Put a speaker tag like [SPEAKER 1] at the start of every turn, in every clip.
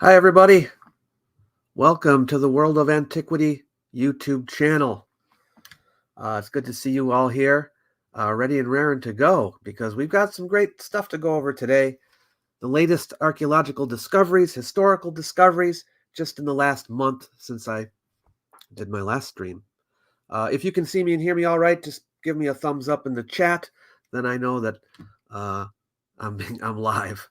[SPEAKER 1] Hi, everybody. Welcome to the World of Antiquity YouTube channel. It's good to see you all here, ready and raring to go, because we've got some great stuff to go over today. The latest archaeological discoveries, historical discoveries, just in the last month since I did my last stream. If you can see me and hear me all right, just give me a thumbs up in the chat. Then I know that I'm live.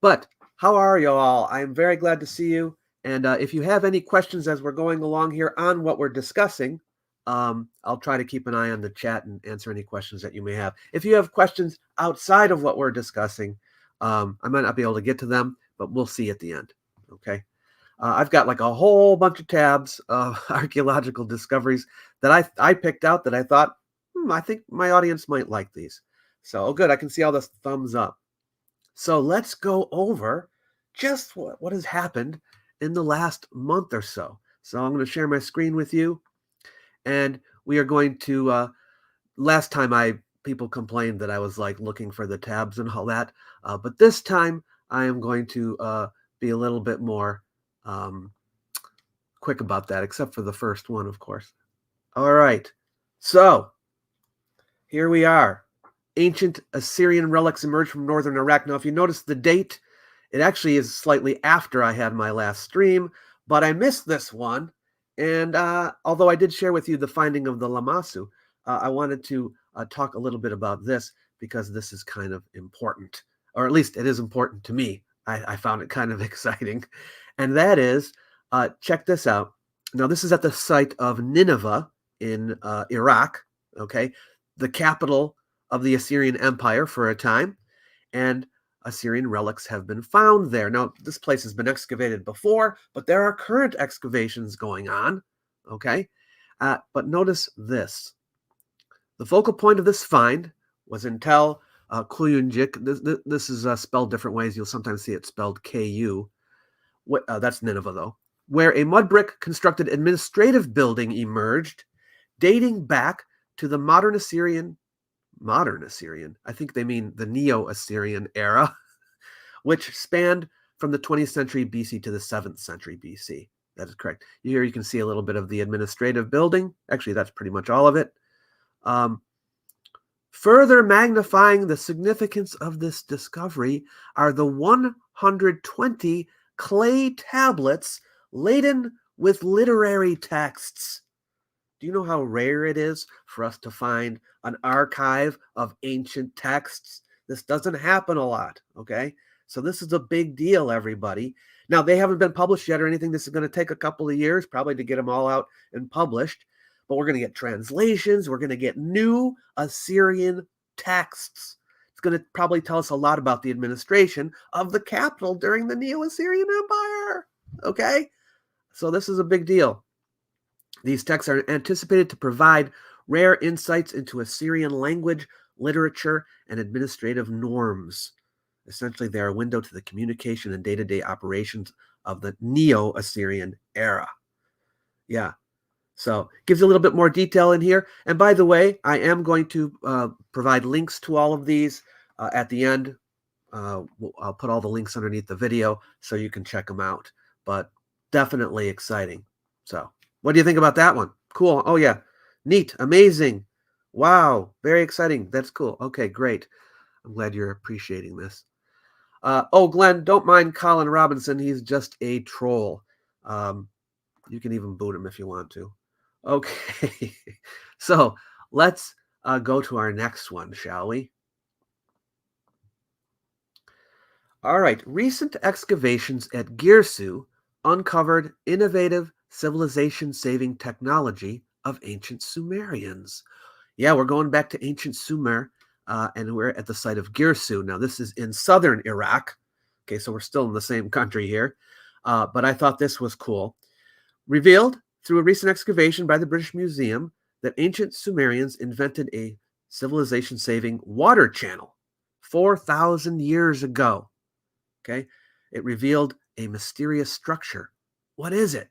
[SPEAKER 1] But how are you all? I'm very glad to see you. And if you have any questions as we're going along here on what we're discussing, I'll try to keep an eye on the chat and answer any questions that you may have. If you have questions outside of what we're discussing, I might not be able to get to them, but we'll see at the end. Okay. I've got like a whole bunch of tabs of archaeological discoveries that I picked out that I thought, I think my audience might like these. So, good. I can see all the thumbs up. So let's go over just what has happened in the last month or so. So I'm going to share my screen with you, and we are going to, last time people complained that I was like looking for the tabs and all that, but this time I am going to be a little bit more quick about that, except for the first one, of course. All right, so here we are. Ancient Assyrian relics emerged from northern Iraq. Now, if you notice the date, it actually is slightly after I had my last stream, but I missed this one. And although I did share with you the finding of the Lamassu, I wanted to talk a little bit about this because this is kind of important, or at least it is important to me. I found it kind of exciting. And that is, check this out. Now, this is at the site of Nineveh in Iraq, okay? The capital of the Assyrian Empire for a time, and Assyrian relics have been found there. Now, this place has been excavated before, but there are current excavations going on, okay? But notice this. The focal point of this find was in Tel Kuyunjik. This is spelled different ways. You'll sometimes see it spelled Ku. That's Nineveh, though, where a mud brick constructed administrative building emerged, dating back to the modern Assyrian, I think they mean the Neo-Assyrian era, which spanned from the 20th century BC to the 7th century BC. That is correct. Here you can see a little bit of the administrative building. Actually, that's pretty much all of it. Further magnifying the significance of this discovery are the 120 clay tablets laden with literary texts. Do you know how rare it is for us to find an archive of ancient texts? This doesn't happen a lot, okay? So this is a big deal, everybody. Now, they haven't been published yet or anything. This is going to take a couple of years probably to get them all out and published. But we're going to get translations. We're going to get new Assyrian texts. It's going to probably tell us a lot about the administration of the capital during the Neo-Assyrian Empire, okay? So this is a big deal. These texts are anticipated to provide rare insights into Assyrian language, literature, and administrative norms. Essentially, they're a window to the communication and day-to-day operations of the Neo-Assyrian era. Yeah, so gives you a little bit more detail in here. And by the way, I am going to provide links to all of these at the end. I'll put all the links underneath the video so you can check them out. But definitely exciting. So what do you think about that one? Cool. Oh, yeah. Neat. Amazing. Wow. Very exciting. That's cool. Okay, great. I'm glad you're appreciating this. Oh, Glenn, don't mind Colin Robinson. He's just a troll. You can even boot him if you want to. Okay. So let's go to our next one, shall we? All right. Recent excavations at Girsu uncovered innovative civilization-saving technology of ancient Sumerians. Yeah, we're going back to ancient Sumer, and we're at the site of Girsu. Now, this is in southern Iraq. Okay, so we're still in the same country here, but I thought this was cool. Revealed through a recent excavation by the British Museum that ancient Sumerians invented a civilization-saving water channel 4,000 years ago. Okay, it revealed a mysterious structure. What is it?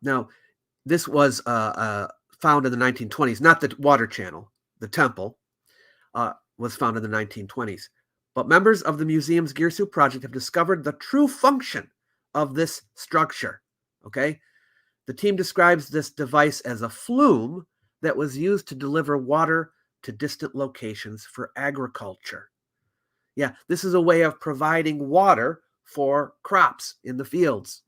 [SPEAKER 1] Now, this was found in the 1920s, not the water channel. The temple was found in the 1920s. But members of the museum's Girsu project have discovered the true function of this structure. Okay? The team describes this device as a flume that was used to deliver water to distant locations for agriculture. Yeah, this is a way of providing water for crops in the fields.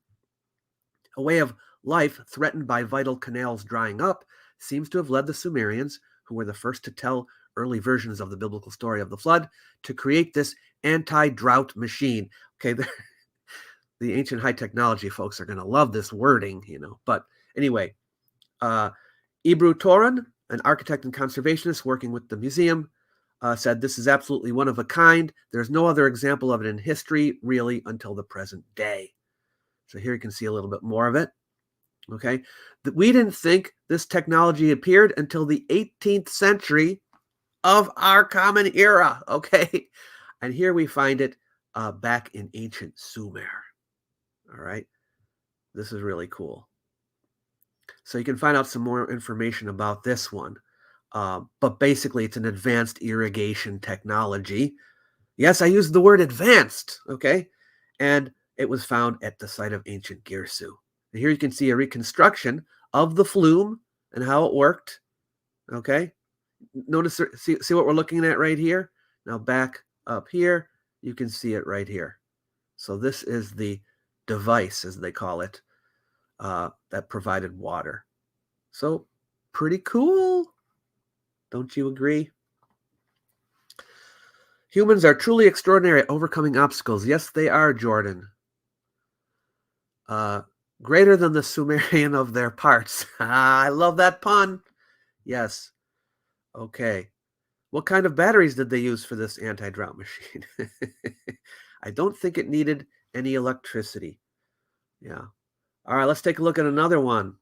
[SPEAKER 1] A way of life threatened by vital canals drying up seems to have led the Sumerians, who were the first to tell early versions of the biblical story of the flood, to create this anti-drought machine. Okay, the ancient high technology folks are going to love this wording, But anyway, Ebru Toran, an architect and conservationist working with the museum, said this is absolutely one of a kind. There's no other example of it in history, really, until the present day. So here you can see a little bit more of it. Okay, we didn't think this technology appeared until the 18th century of our common era. Okay, and here we find it back in ancient Sumer. All right, this is really cool. So you can find out some more information about this one. But basically, it's an advanced irrigation technology. Yes, I used the word advanced, okay? And it was found at the site of ancient Girsu. And here you can see a reconstruction of the flume and how it worked, okay? Notice, see what we're looking at right here? Now back up here, you can see it right here. So this is the device, as they call it, that provided water. So pretty cool. Don't you agree? Humans are truly extraordinary at overcoming obstacles. Yes, they are, Jordan. Greater than the Sumerian of their parts. I love that pun. Yes. Okay. What kind of batteries did they use for this anti-drought machine? I don't think it needed any electricity. Yeah. All right, let's take a look at another one.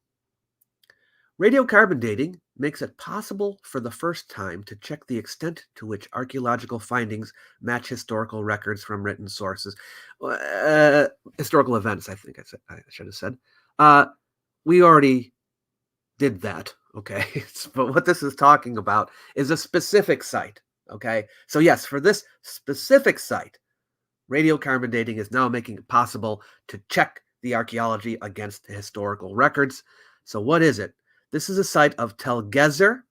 [SPEAKER 1] Radiocarbon dating makes it possible for the first time to check the extent to which archaeological findings match historical records from written sources. Historical events, I think I should have said. We already did that, okay? But what this is talking about is a specific site, okay? So yes, for this specific site, radiocarbon dating is now making it possible to check the archaeology against the historical records. So what is it? This is a site of Telzer.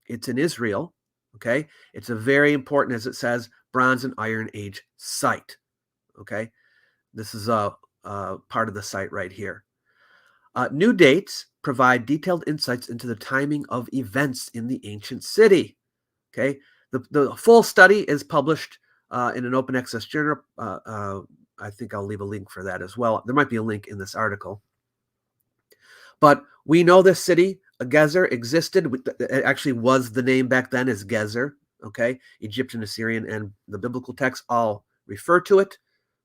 [SPEAKER 1] It's in Israel, okay? It's a very important, as it says, Bronze and Iron Age site, okay? This is a part of the site right here. New dates provide detailed insights into the timing of events in the ancient city, okay? The full study is published in an open access journal. I think I'll leave a link for that as well. There might be a link in this article. But we know this city, Gezer, existed. It actually was the name back then as Gezer, okay? Egyptian, Assyrian, and the biblical texts all refer to it,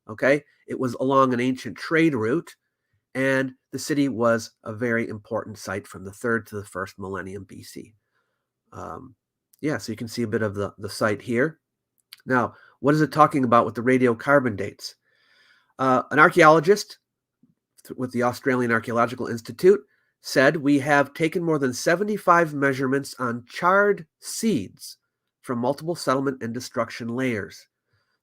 [SPEAKER 1] okay? It was along an ancient trade route, and the city was a very important site from the 3rd to the 1st millennium BC. Yeah, so you can see a bit of the site here. Now, what is it talking about with the radiocarbon dates? An archaeologist with the Australian Archaeological Institute said, we have taken more than 75 measurements on charred seeds from multiple settlement and destruction layers.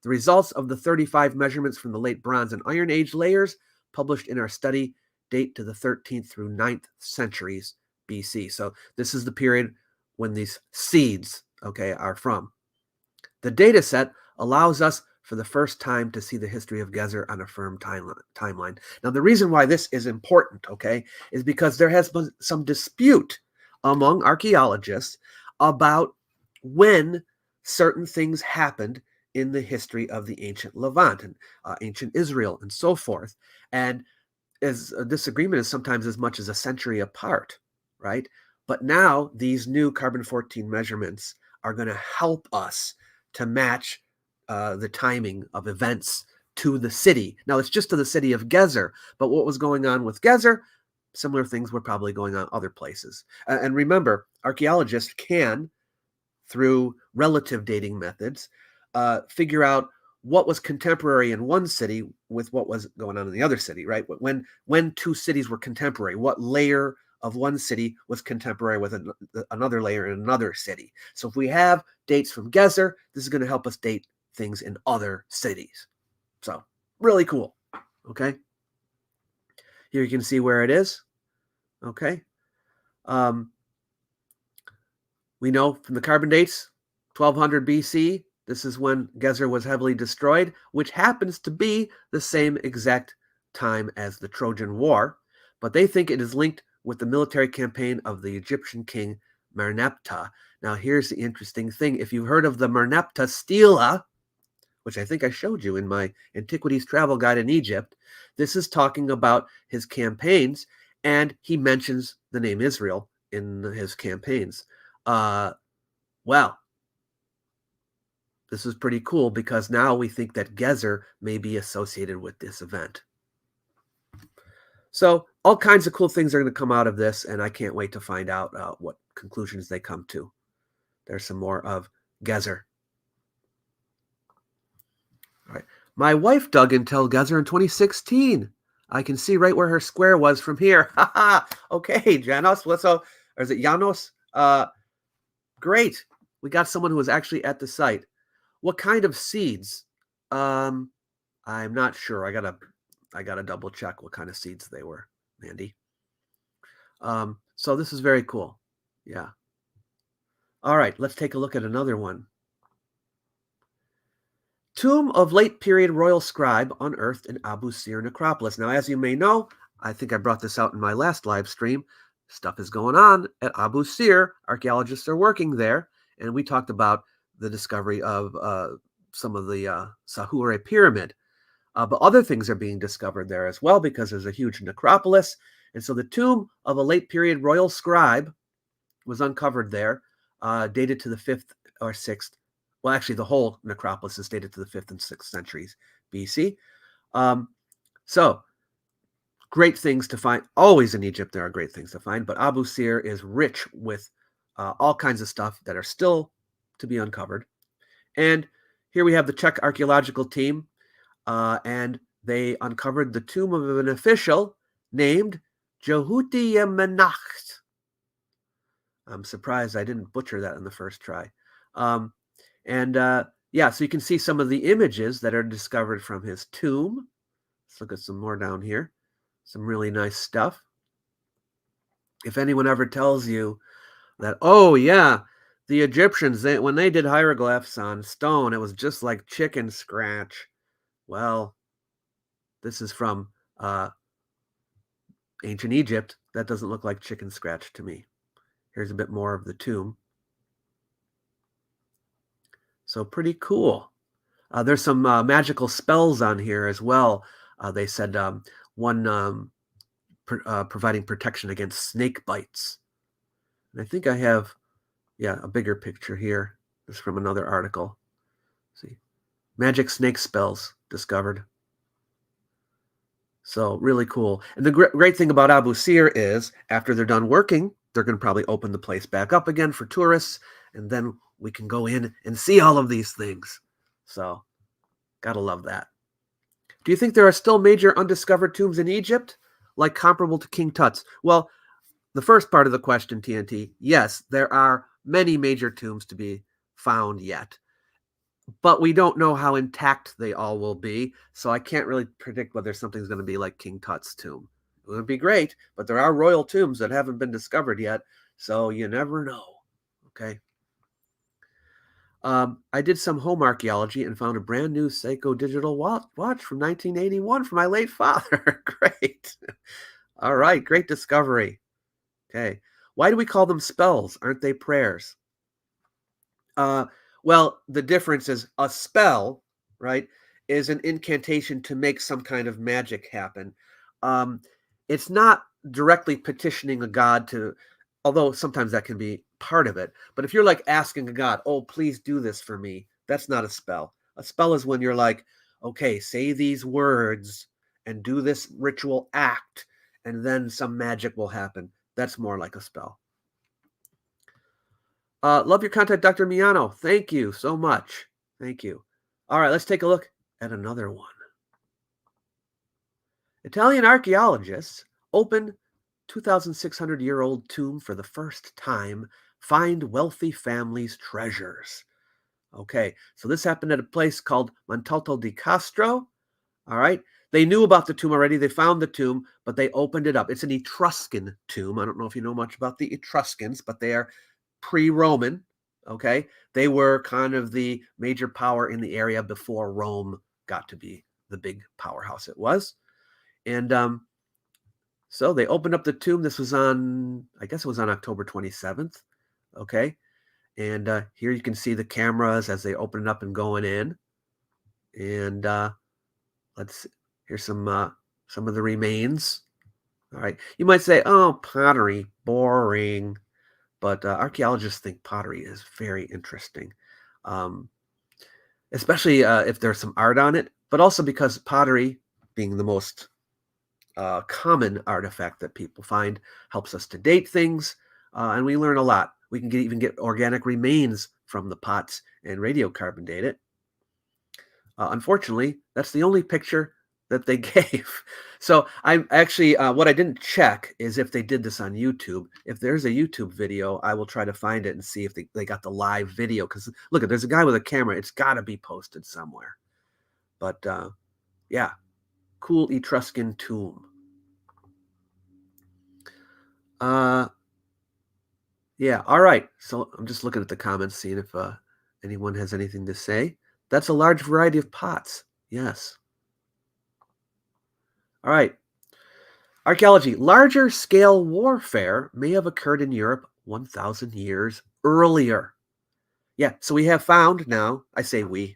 [SPEAKER 1] The results of the 35 measurements from the late Bronze and Iron Age layers published in our study date to the 13th through 9th centuries BC. So this is the period when these seeds, okay, are from. The data set allows us for the first time to see the history of Gezer on a firm timeline. Now, the reason why this is important, okay, is because there has been some dispute among archaeologists about when certain things happened in the history of the ancient Levant and ancient Israel and so forth. And as a disagreement is sometimes as much as a century apart, right? But now these new carbon-14 measurements are going to help us to match the timing of events to the city. Now, it's just to the city of Gezer, but what was going on with Gezer, similar things were probably going on other places. And remember, archaeologists can, through relative dating methods, figure out what was contemporary in one city with what was going on in the other city, right? When two cities were contemporary, what layer of one city was contemporary with another layer in another city. So if we have dates from Gezer, this is going to help us date things in other cities. So really cool. Okay. Here you can see where it is. Okay. We know from the carbon dates, 1200 BC, this is when Gezer was heavily destroyed, which happens to be the same exact time as the Trojan War, but they think it is linked with the military campaign of the Egyptian king Merneptah. Now, here's the interesting thing. If you've heard of the Merneptah stela, which I think I showed you in my Antiquities Travel Guide in Egypt, this is talking about his campaigns, and he mentions the name Israel in his campaigns. Well, this is pretty cool because now we think that Gezer may be associated with this event. So all kinds of cool things are going to come out of this, and I can't wait to find out what conclusions they come to. There's some more of Gezer. All right. My wife dug in Telzer in 2016. I can see right where her square was from here. Okay, Janos. Or is it Janos? Great. We got someone who was actually at the site. What kind of seeds? I'm not sure. I gotta double check what kind of seeds they were, Mandy. So this is very cool. Yeah. All right, let's take a look at another one. Tomb of late period royal scribe unearthed in Abu Sir necropolis. Now, as you may know, I think I brought this out in my last live stream. Stuff is going on at Abu Sir. Archaeologists are working there, and we talked about the discovery of some of the Sahure pyramid. But other things are being discovered there as well because there's a huge necropolis. And so the tomb of a late period royal scribe was uncovered there, dated to the 5th or 6th. Well, actually, the whole necropolis is dated to the 5th and 6th centuries BC. So great things to find. Always in Egypt, there are great things to find, but Abu Sir is rich with all kinds of stuff that are still to be uncovered. And here we have the Czech archaeological team, and they uncovered the tomb of an official named Jehuti Yemenacht. I'm surprised I didn't butcher that in the first try. Yeah, so you can see some of the images that are discovered from his tomb. Let's look at some more down here. Some really nice stuff. If anyone ever tells you that, oh yeah, the Egyptians, when they did hieroglyphs on stone, it was just like chicken scratch. Well, this is from ancient Egypt. That doesn't look like chicken scratch to me. Here's a bit more of the tomb. So pretty cool. There's some magical spells on here as well. They said one providing protection against snake bites. And I think I have, a bigger picture here. This is from another article. Let's see, magic snake spells discovered. So really cool. And the great thing about Abu Sir is after they're done working, they're going to probably open the place back up again for tourists, and then we can go in and see all of these things. So, gotta love that. Do you think there are still major undiscovered tombs in Egypt, like comparable to King Tut's? Well, the first part of the question, TNT, yes, there are many major tombs to be found yet. But we don't know how intact they all will be, so I can't really predict whether something's going to be like King Tut's tomb. It would be great, but there are royal tombs that haven't been discovered yet, so you never know. Okay. I did some home archaeology and found a brand new Seiko digital watch from 1981 from my late father. Great. All right, great discovery. Okay. Why do we call them spells? Aren't they prayers? Well, the difference is a spell, right, is an incantation to make some kind of magic happen. It's not directly petitioning a god to, although sometimes that can be part of it. But if you're like asking a god, oh, please do this for me, that's not a spell. A spell is when you're like, okay, say these words and do this ritual act, and then some magic will happen. That's more like a spell. Love your content, Dr. Miano. Thank you so much. Thank you. All right, let's take a look at another one. Italian archaeologists open 2,600-year-old tomb for the first time, find wealthy families' treasures. Okay, so this happened at a place called Montalto di Castro. All right. They knew about the tomb already. They found the tomb, but they opened it up. It's an Etruscan tomb. I don't know if you know much about the Etruscans, but they are pre-Roman. Okay. They were kind of the major power in the area before Rome got to be the big powerhouse it was. And so they opened up the tomb. This was on, I guess it was on October 27th. Okay. And here you can see the cameras as they open it up and going in. And here's some of the remains. All right. You might say, oh, pottery, boring. But archaeologists think pottery is very interesting, especially if there's some art on it, but also because pottery, being the most common artifact that people find, helps us to date things, and we learn a lot. We can even get organic remains from the pots and radiocarbon date it. Unfortunately, that's the only picture that they gave. So I'm actually, what I didn't check is if they did this on YouTube. If there's a YouTube video, I will try to find it and see if they got the live video. Because look, there's a guy with a camera. It's got to be posted somewhere. But yeah, cool Etruscan tomb. Yeah, all right. So I'm just looking at the comments, seeing if anyone has anything to say. That's a large variety of pots. Yes. All right. Archaeology. Larger scale warfare may have occurred in Europe 1,000 years earlier. Yeah, so we have found now, I say we.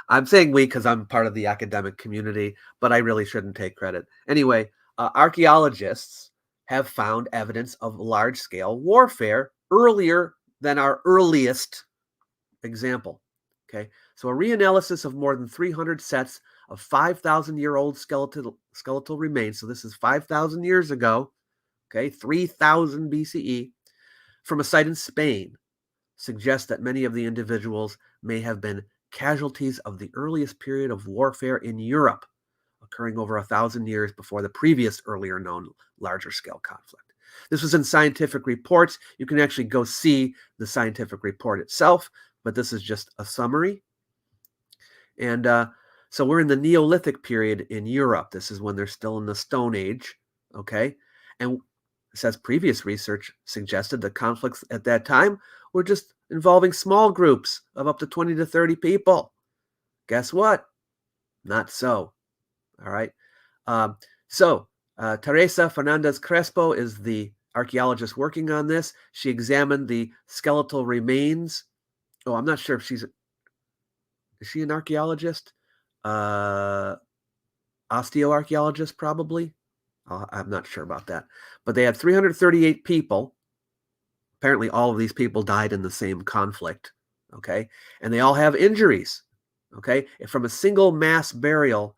[SPEAKER 1] I'm saying we because I'm part of the academic community, but I really shouldn't take credit. Anyway, archaeologists have found evidence of large-scale warfare earlier than our earliest example. Okay, so a reanalysis of more than 300 sets of 5,000-year-old skeletal remains. So this is 5,000 years ago. Okay, 3,000 BCE, from a site in Spain, suggests that many of the individuals may have been casualties of the earliest period of warfare in Europe, occurring over 1,000 years before the previous earlier known larger scale conflict. This was in scientific reports. You can actually go see the scientific report itself, but this is just a summary. And so we're in the Neolithic period in Europe. This is when they're still in the Stone Age, okay? And it says previous research suggested that conflicts at that time were just involving small groups of up to 20 to 30 people. Guess what? Not so. All right. Teresa Fernandez Crespo is the archaeologist working on this. She examined the skeletal remains. Oh, I'm not sure if is she an archaeologist? Osteoarchaeologist, probably. I'm not sure about that. But they had 338 people. Apparently, all of these people died in the same conflict. Okay. And they all have injuries. Okay. From a single mass burial.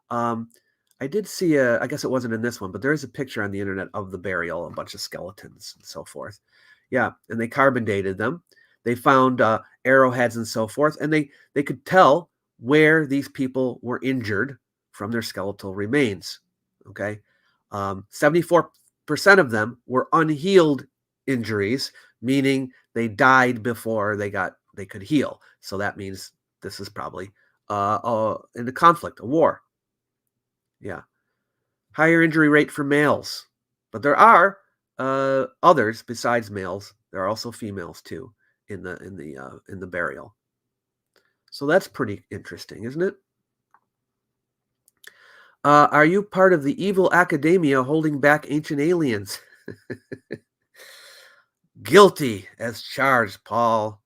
[SPEAKER 1] I did see I guess it wasn't in this one, but there is a picture on the internet of the burial, a bunch of skeletons and so forth. Yeah. And they carbon dated them. They found arrowheads and so forth. And they could tell where these people were injured from their skeletal remains. Okay. 74% of them were unhealed injuries, meaning they died before they could heal. So that means this is probably in a conflict, a war. Yeah. Higher injury rate for males. But there are others besides males. There are also females too in the burial. So that's pretty interesting, isn't it? Are you part of the evil academia holding back ancient aliens? Guilty as charged, Paul.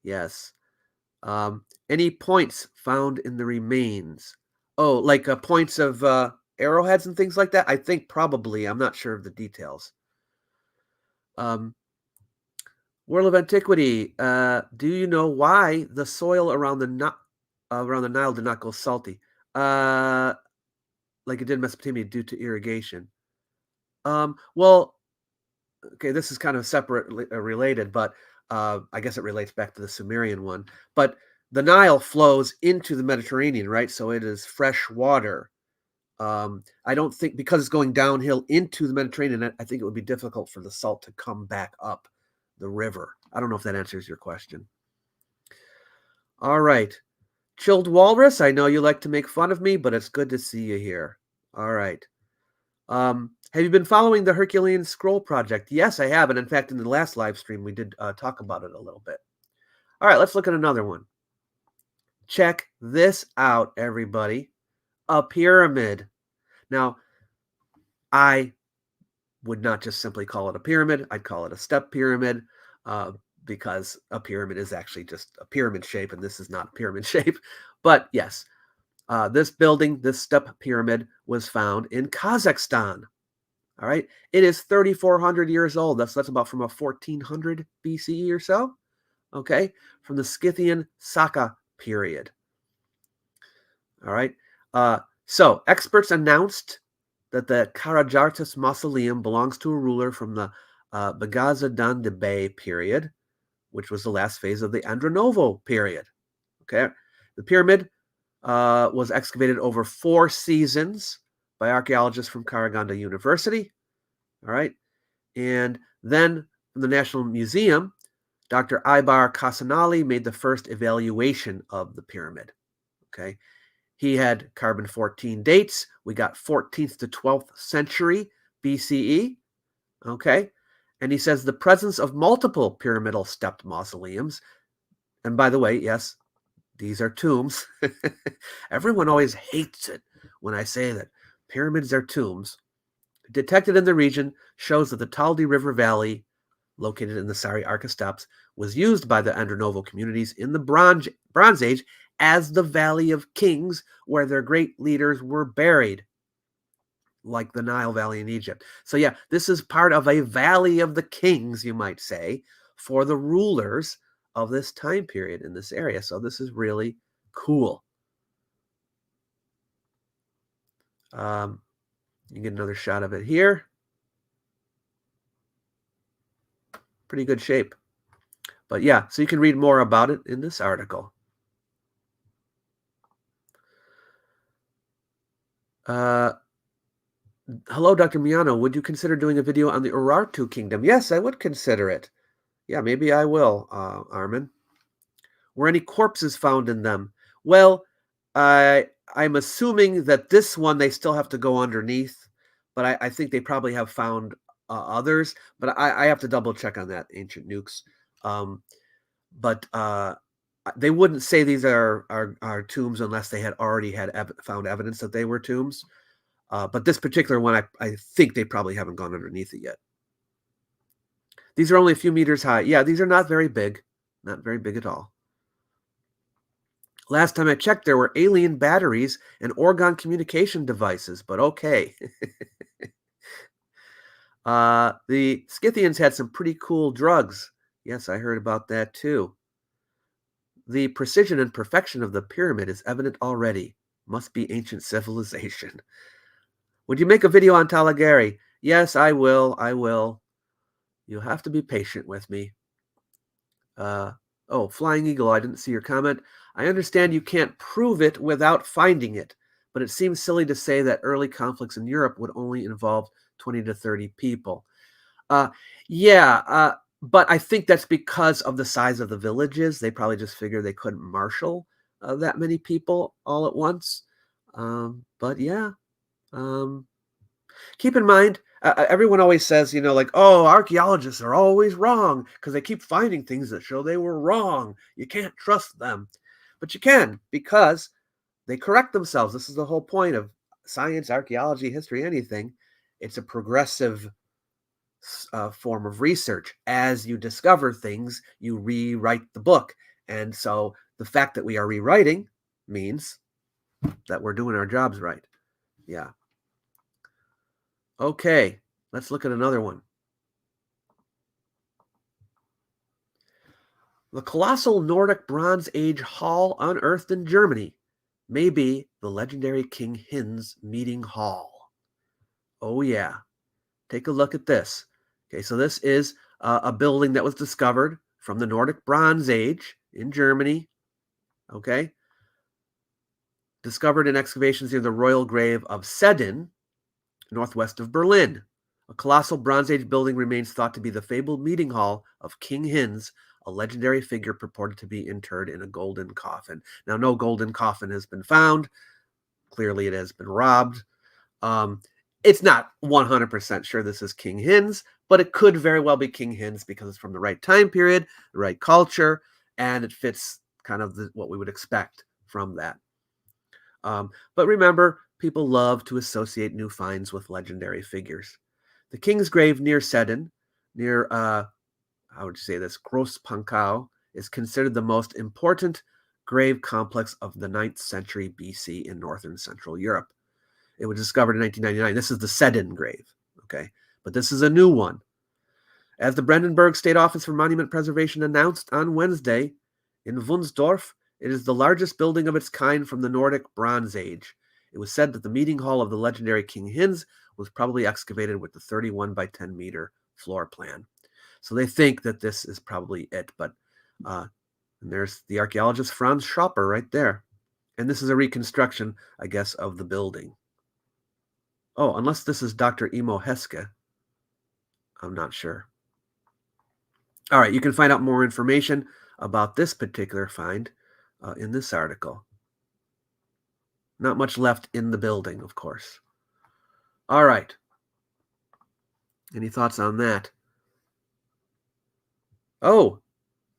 [SPEAKER 1] Yes. Any points found in the remains? Oh, like points of arrowheads and things like that? I think probably. I'm not sure of the details. World of Antiquity. Do you know why the soil around the Nile did not go salty? Like it did in Mesopotamia due to irrigation. Well, okay, this is kind of separately related, but I guess it relates back to the Sumerian one. But the Nile flows into the Mediterranean, right? So it is fresh water. I don't think, because it's going downhill into the Mediterranean, I think it would be difficult for the salt to come back up the river. I don't know if that answers your question. All right. Chilled Walrus, I know you like to make fun of me, but it's good to see you here. All right. Have you been following the Herculean Scroll Project? Yes, I have. And in fact, in the last live stream, we did talk about it a little bit. All right, let's look at another one. Check this out, everybody. A pyramid. Now, I would not just simply call it a pyramid. I'd call it a step pyramid because a pyramid is actually just a pyramid shape, and this is not a pyramid shape. But yes, this building, this step pyramid, was found in Kazakhstan. All right, it is 3,400 years old. That's about from a 1400 BCE or so. Okay, from the Scythian Saka period. All right, so experts announced that the Karajartas mausoleum belongs to a ruler from the Bagazadan Bey period, which was the last phase of the Andronovo period. Okay, the pyramid was excavated over 4 seasons by archaeologists from Karaganda University. All right, and then from the National Museum, Dr. Ibar Kasanali made the first evaluation of the pyramid. Okay, he had carbon-14 dates. We got 14th to 12th century BCE. Okay, and he says the presence of multiple pyramidal stepped mausoleums. And by the way, yes, these are tombs. Everyone always hates it when I say that pyramids are tombs. Detected in the region shows that the Taldi River Valley, located in the Sari Arka Steppes, was used by the Andronovo communities in the Bronze Age as the Valley of Kings, where their great leaders were buried, like the Nile Valley in Egypt. So yeah, this is part of a Valley of the Kings, you might say, for the rulers of this time period in this area. So this is really cool. You get another shot of it here. Pretty good shape. But yeah, so you can read more about it in this article. Hello, Dr. Miano. Would you consider doing a video on the Urartu Kingdom? Yes, I would consider it. Yeah, maybe I will, Armin. Were any corpses found in them? Well, I'm assuming that this one they still have to go underneath, but I think they probably have found others. But I have to double check on that, Ancient Nukes. But they wouldn't say these are tombs unless they had already found evidence that they were tombs. But this particular one, I think they probably haven't gone underneath it yet. These are only a few meters high. Yeah, these are not very big. Not very big at all. Last time I checked, there were alien batteries and orgone communication devices, but okay. The Scythians had some pretty cool drugs. Yes, I heard about that too. The precision and perfection of the pyramid is evident already. Must be ancient civilization. Would you make a video on Talageri? Yes, I will. I will. You'll have to be patient with me. Oh, Flying Eagle, I didn't see your comment. I understand you can't prove it without finding it, but it seems silly to say that early conflicts in Europe would only involve 20 to 30 people. Yeah, but I think that's because of the size of the villages. They probably just figured they couldn't marshal that many people all at once. But yeah, keep in mind, everyone always says, like, oh, archaeologists are always wrong because they keep finding things that show they were wrong. You can't trust them. But you can, because they correct themselves. This is the whole point of science, archaeology, history, anything. It's a progressive form of research. As you discover things, you rewrite the book. And so the fact that we are rewriting means that we're doing our jobs right. Yeah. Okay, let's look at another one. The colossal Nordic Bronze Age hall unearthed in Germany may be the legendary King Hin's meeting hall. Oh yeah, take a look at this. Okay, so this is a building that was discovered from the Nordic Bronze Age in Germany. Okay, discovered in excavations near the royal grave of Seddon, northwest of Berlin. A colossal Bronze Age building remains thought to be the fabled meeting hall of King Hin's, a legendary figure purported to be interred in a golden coffin. Now, no golden coffin has been found. Clearly, it has been robbed. It's not 100% sure this is King Hin's, but it could very well be King Hin's because it's from the right time period, the right culture, and it fits kind of what we would expect from that. But remember, people love to associate new finds with legendary figures. The king's grave near Seddon, near, how would you say this, Gros Pancau, is considered the most important grave complex of the 9th century BC in northern central Europe. It was discovered in 1999. This is the Seddon grave, okay? But this is a new one. As the Brandenburg State Office for Monument Preservation announced on Wednesday, in Wunsdorf, it is the largest building of its kind from the Nordic Bronze Age. It was said that the meeting hall of the legendary King Hin's was probably excavated with the 31 by 10 meter floor plan. So they think that this is probably it, but and there's the archaeologist Franz Schopper right there. And this is a reconstruction, I guess, of the building. Oh, unless this is Dr. Imo Heske. I'm not sure. All right, you can find out more information about this particular find in this article. Not much left in the building, of course. All right. Any thoughts on that? Oh,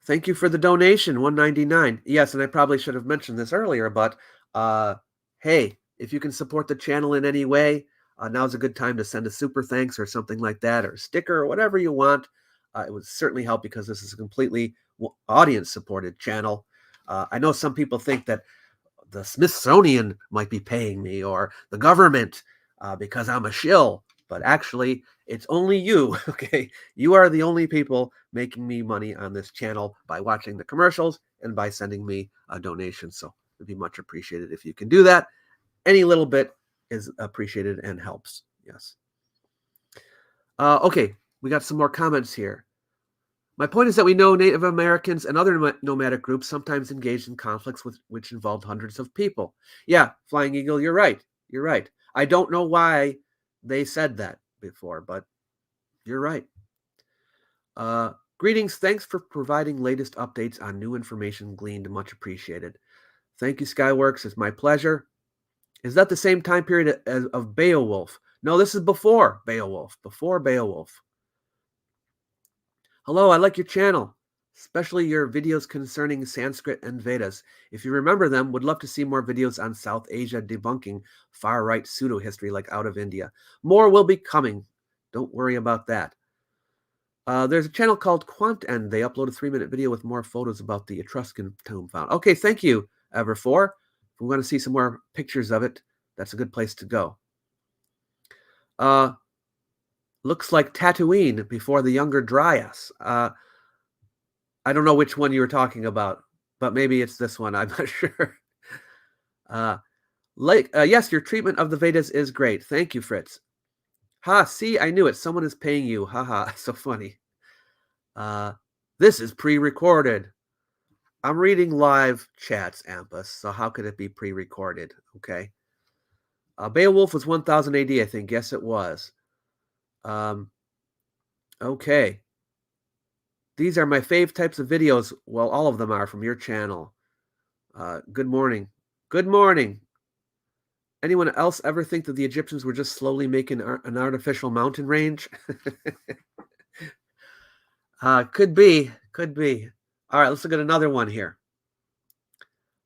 [SPEAKER 1] thank you for the donation, $1.99. Yes, and I probably should have mentioned this earlier, but hey, if you can support the channel in any way, now's a good time to send a super thanks or something like that, or a sticker or whatever you want. It would certainly help because this is a completely audience-supported channel. I know some people think that the Smithsonian might be paying me or the government because I'm a shill, but actually it's only you, okay? You are the only people making me money on this channel by watching the commercials and by sending me a donation. So it'd be much appreciated if you can do that. Any little bit is appreciated and helps, yes. Okay, we got some more comments here. My point is that we know Native Americans and other nomadic groups sometimes engaged in conflicts which involved hundreds of people. Yeah, Flying Eagle, you're right. You're right. I don't know why they said that before, but you're right. Greetings. Thanks for providing latest updates on new information gleaned. Much appreciated. Thank you, Skyworks. It's my pleasure. Is that the same time period of Beowulf? No, this is before Beowulf. Before Beowulf. Hello, I like your channel, especially your videos concerning Sanskrit and Vedas. If you remember them, would love to see more videos on South Asia debunking far-right pseudo-history like out of India. More will be coming. Don't worry about that. There's a channel called QuantEnd. They upload a 3-minute video with more photos about the Etruscan tomb found. Okay, thank you, Ever4. If we want to see some more pictures of it, that's a good place to go. Looks like Tatooine before the Younger Dryas. I don't know which one you were talking about, but maybe it's this one. I'm not sure. Yes, your treatment of the Vedas is great. Thank you, Fritz. Ha, see, I knew it. Someone is paying you. Haha, so funny. This is pre-recorded. I'm reading live chats, Ampus, so how could it be pre-recorded? Okay. Beowulf was 1000 AD, I think. Yes, it was. Okay. These are my fave types of videos. Well, all of them are from your channel. Good morning. Good morning. Anyone else ever think that the Egyptians were just slowly making an artificial mountain range? Could be. Could be. All right, let's look at another one here.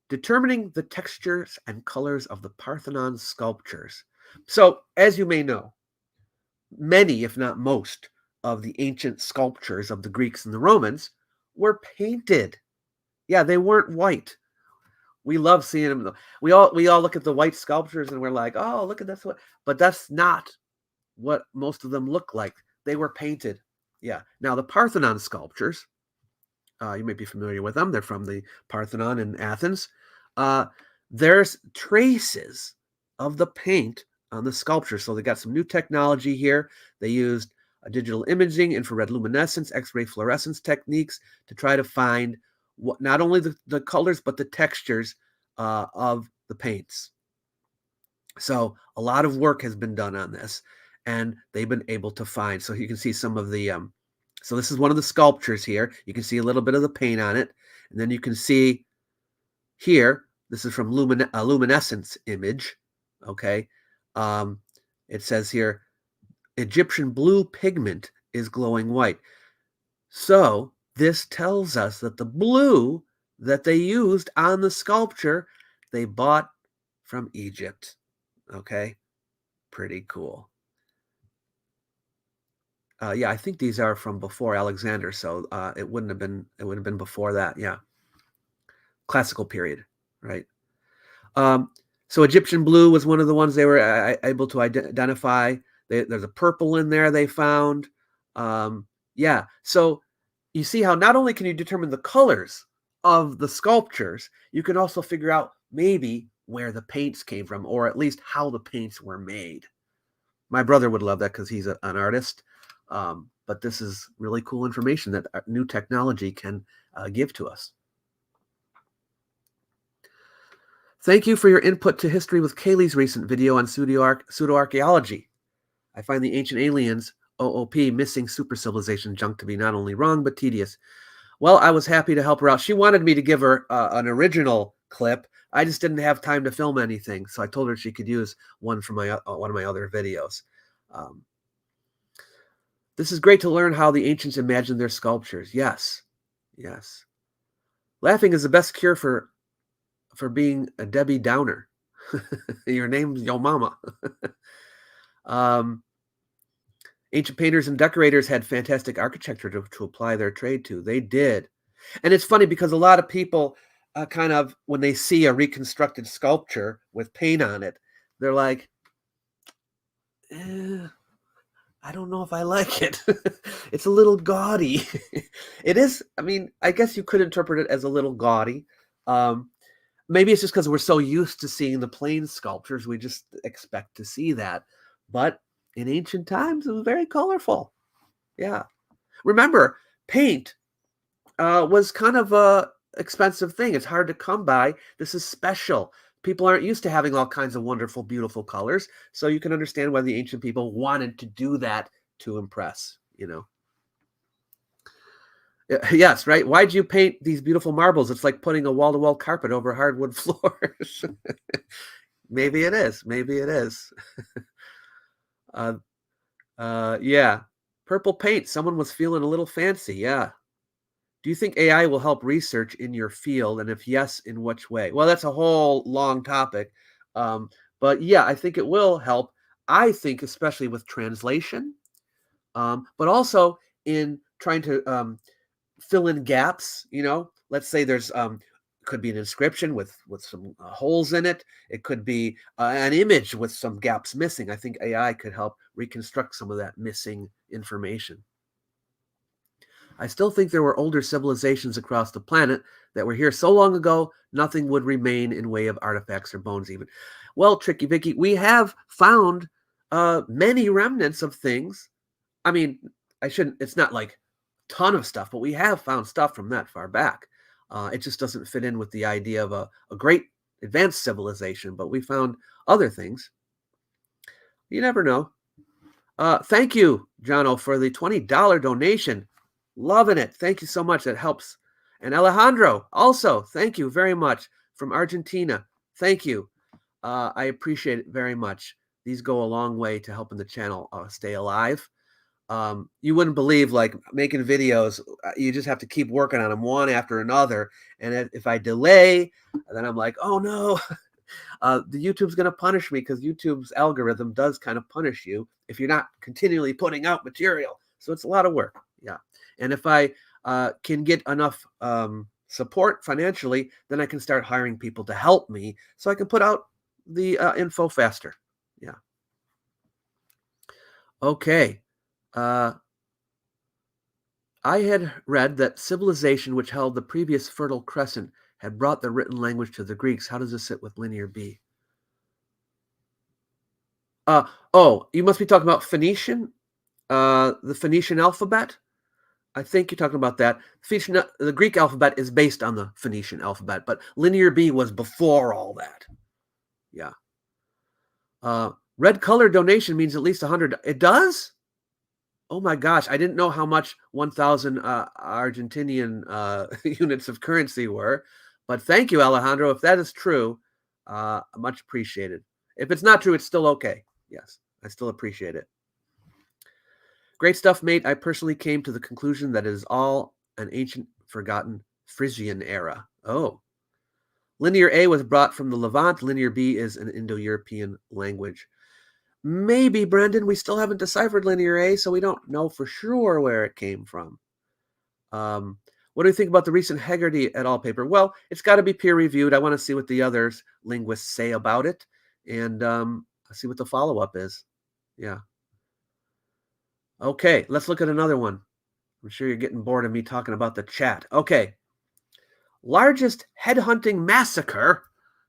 [SPEAKER 1] Determining the textures and colors of the Parthenon sculptures. So, as you may know, many, if not most, of the ancient sculptures of the Greeks and the Romans were painted. Yeah, they weren't white. We love seeing them. We all look at the white sculptures and we're like, oh, look at this one. But that's not what most of them look like. They were painted. Yeah. Now, the Parthenon sculptures, you might be familiar with them. They're from the Parthenon in Athens. There's traces of the paint on the sculpture. So they got some new technology here. They used digital imaging, infrared luminescence, X-ray fluorescence techniques to try to find what not only the colors, but the textures of the paints. So a lot of work has been done on this, and they've been able to find. So you can see some of the So this is one of the sculptures here. You can see a little bit of the paint on it. And then you can see here, this is from a luminescence image, okay? It says here, Egyptian blue pigment is glowing white. So this tells us that the blue that they used on the sculpture, they bought from Egypt, okay? Pretty cool. Yeah, I think these are from before Alexander, so it wouldn't have been before that. Yeah, classical period, right? So Egyptian blue was one of the ones they were able to identify. There's a purple in there they found. Yeah, so you see how not only can you determine the colors of the sculptures, you can also figure out maybe where the paints came from, or at least how the paints were made. My brother would love that because he's an artist. But this is really cool information that new technology can give to us. Thank you for your input to history with Kaylee's recent video on pseudo-archaeology. I find the ancient aliens, OOP, missing super civilization junk to be not only wrong, but tedious. Well, I was happy to help her out. She wanted me to give her an original clip. I just didn't have time to film anything, so I told her she could use one from one of my other videos. This is great to learn how the ancients imagined their sculptures. Yes, yes. Laughing is the best cure for being a Debbie Downer. Your name's Yo Mama. Ancient painters and decorators had fantastic architecture to apply their trade to. They did. And it's funny because a lot of people kind of, when they see a reconstructed sculpture with paint on it, they're like, I don't know if I like it. It's a little gaudy. It is. I mean, I guess you could interpret it as a little gaudy. Maybe it's just because we're so used to seeing the plain sculptures, we just expect to see that. But in ancient times, it was very colorful. Yeah. Remember, paint was kind of a expensive thing. It's hard to come by. This is special. People aren't used to having all kinds of wonderful, beautiful colors. So you can understand why the ancient people wanted to do that to impress, you know. Yes, right? Why'd you paint these beautiful marbles? It's like putting a wall-to-wall carpet over hardwood floors. Maybe it is. Maybe it is. Yeah. Purple paint. Someone was feeling a little fancy. Yeah. Do you think AI will help research in your field? And if yes, in which way? Well, that's a whole long topic. But yeah, I think it will help. I think especially with translation, but also in trying to fill in gaps. You know, let's say there's could be an inscription with some holes in it. It could be an image with some gaps missing. I think AI could help reconstruct some of that missing information. I still think there were older civilizations across the planet that were here so long ago, nothing would remain in way of artifacts or bones even. Well, Tricky Vicky, we have found many remnants of things. I mean, it's not like a ton of stuff, but we have found stuff from that far back. It just doesn't fit in with the idea of a great advanced civilization, but we found other things. You never know. Thank you, Jono, for the $20 donation. Loving it. Thank you so much. That helps. And Alejandro, also, thank you very much from Argentina. Thank you. I appreciate it very much. These go a long way to helping the channel stay alive. You wouldn't believe, like, making videos, you just have to keep working on them one after another. And if I delay, then I'm like, oh no, the YouTube's going to punish me, because YouTube's algorithm does kind of punish you if you're not continually putting out material. So it's a lot of work. Yeah. And if I can get enough support financially, then I can start hiring people to help me so I can put out the info faster. Yeah. Okay. I had read that civilization which held the previous Fertile Crescent had brought the written language to the Greeks. How does this sit with Linear B? Oh, you must be talking about Phoenician, the Phoenician alphabet. I think you're talking about that. The Greek alphabet is based on the Phoenician alphabet, but Linear B was before all that. Yeah. Red color donation means at least 100. It does? Oh my gosh, I didn't know how much 1,000 Argentinian units of currency were. But thank you, Alejandro. If that is true, much appreciated. If it's not true, it's still okay. Yes, I still appreciate it. Great stuff, mate. I personally came to the conclusion that it is all an ancient, forgotten Frisian era. Oh. Linear A was brought from the Levant. Linear B is an Indo-European language. Maybe, Brendan, we still haven't deciphered Linear A, so we don't know for sure where it came from. What do you think about the recent Hegarty et al. Paper? Well, it's got to be peer-reviewed. I want to see what the others linguists say about it, and see what the follow-up is. Yeah. Okay, let's look at another one. I'm sure you're getting bored of me talking about the chat. Okay. Largest headhunting massacre.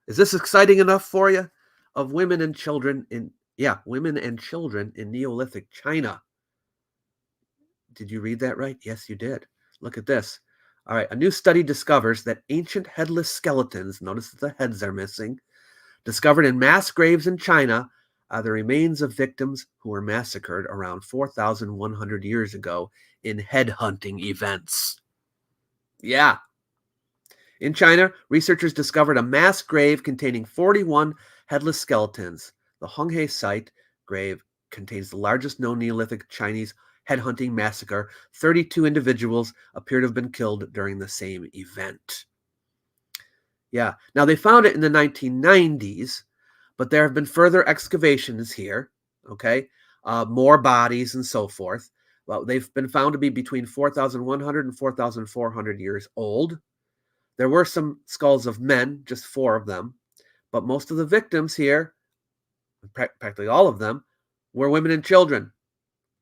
[SPEAKER 1] Is this exciting enough for you? Of women and children in Neolithic China. Did you read that right? Yes, you did. Look at this. All right, a new study discovers that ancient headless skeletons, notice that the heads are missing, discovered in mass graves in China are the remains of victims who were massacred around 4,100 years ago in headhunting events. Yeah. In China, researchers discovered a mass grave containing 41 headless skeletons. The Honghe site grave contains the largest known Neolithic Chinese headhunting massacre. 32 individuals appear to have been killed during the same event. Yeah. Now, they found it in the 1990s, but there have been further excavations here, okay? More bodies and so forth. Well, they've been found to be between 4,100 and 4,400 years old. There were some skulls of men, just 4 of them, but most of the victims here, practically all of them, were women and children,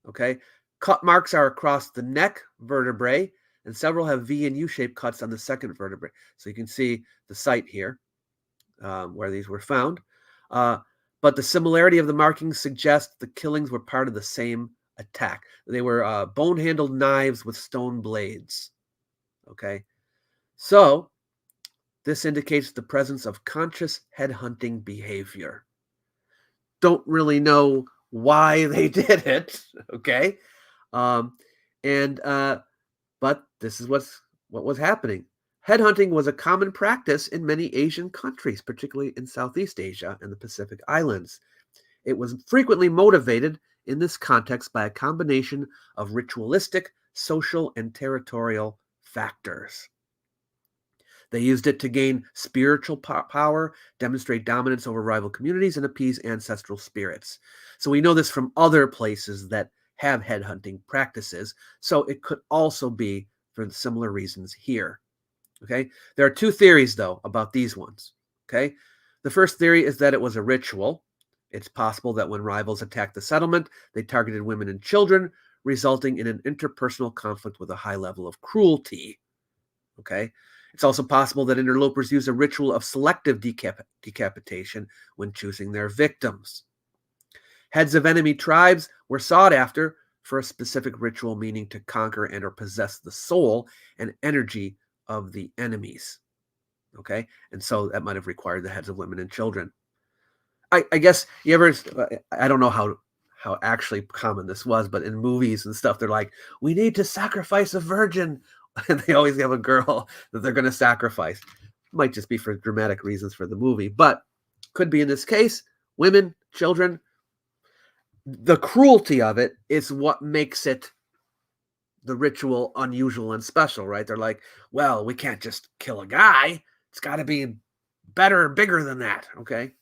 [SPEAKER 1] okay? Cut marks are across the neck vertebrae, and several have V and U-shaped cuts on the second vertebrae. So you can see the site here where these were found. But the similarity of the markings suggests the killings were part of the same attack. They were bone-handled knives with stone blades, okay? So this indicates the presence of conscious headhunting behavior. Don't really know why they did it, okay? But this is what was happening. Headhunting was a common practice in many Asian countries, particularly in Southeast Asia and the Pacific Islands. It was frequently motivated in this context by a combination of ritualistic, social, and territorial factors. They used it to gain spiritual power, demonstrate dominance over rival communities, and appease ancestral spirits. So we know this from other places that have headhunting practices. So it could also be for similar reasons here. Okay. There are 2 theories, though, about these ones. Okay. The first theory is that it was a ritual. It's possible that when rivals attacked the settlement, they targeted women and children, resulting in an interpersonal conflict with a high level of cruelty. Okay. It's also possible that interlopers use a ritual of selective decapitation when choosing their victims. Heads of enemy tribes were sought after for a specific ritual meaning to conquer and or possess the soul and energy of the enemies. Okay? And so that might have required the heads of women and children. I guess you ever, I don't know how actually common this was, but in movies and stuff, they're like, we need to sacrifice a virgin. And they always have a girl that they're going to sacrifice. Might just be for dramatic reasons for the movie, but could be in this case, women, children. The cruelty of it is what makes it the ritual unusual and special, right? They're like, well, we can't just kill a guy. It's got to be better, bigger than that, okay?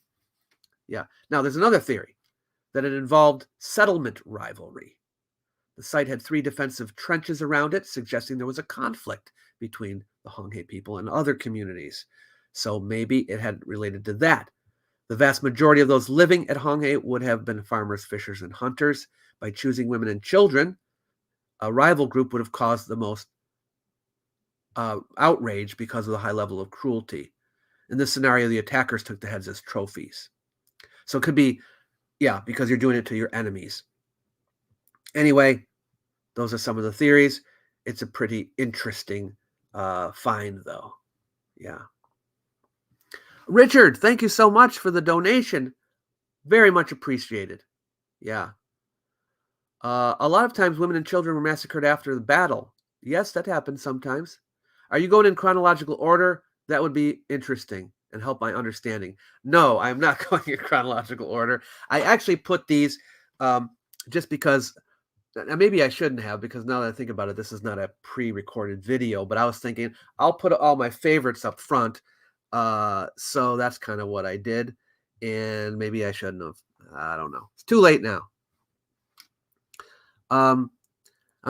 [SPEAKER 1] Yeah. Now, there's another theory that it involved settlement rivalry. The site had 3 defensive trenches around it, suggesting there was a conflict between the Honghe people and other communities. So maybe it had related to that. The vast majority of those living at Honghe would have been farmers, fishers, and hunters. By choosing women and children, a rival group would have caused the most outrage because of the high level of cruelty. In this scenario, the attackers took the heads as trophies. So it could be, yeah, because you're doing it to your enemies. Anyway, those are some of the theories. It's a pretty interesting find, though. Yeah. Richard, thank you so much for the donation. Very much appreciated. Yeah. A lot of times women and children were massacred after the battle. Yes, that happens sometimes. Are you going in chronological order? That would be interesting and help my understanding. No, I'm not going in chronological order. I actually put these just because, maybe I shouldn't have, because now that I think about it, this is not a pre-recorded video, but I was thinking I'll put all my favorites up front. So that's kind of what I did. And maybe I shouldn't have. I don't know. It's too late now. I'm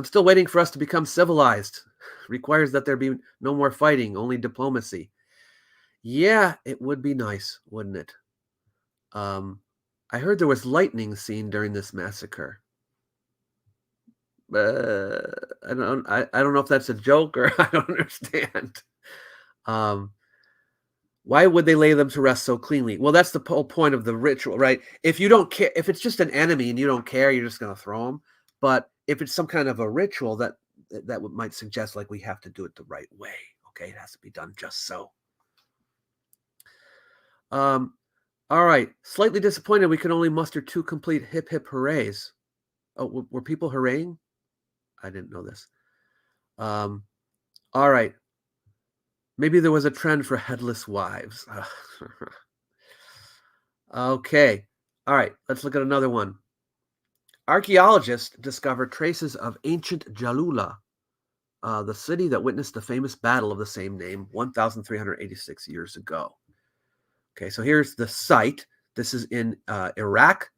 [SPEAKER 1] still waiting for us to become civilized. Requires that there be no more fighting, only diplomacy. Yeah, it would be nice, wouldn't it? I heard there was lightning seen during this massacre. I don't know if that's a joke or I don't understand. Why would they lay them to rest so cleanly? Well, that's the whole point of the ritual, right? If you don't care, if it's just an enemy and you don't care, you're just going to throw them. But if it's some kind of a ritual, that might suggest like we have to do it the right way. Okay, it has to be done just so. All right. Slightly disappointed we could only muster 2 complete hip hip hoorays. Oh, were people hurraying? I didn't know this. All right. Maybe there was a trend for headless wives. Okay. All right. Let's look at another one. Archaeologists discovered traces of ancient Jalula, the city that witnessed the famous battle of the same name 1,386 years ago. Okay, so here's the site. This is in Iraq,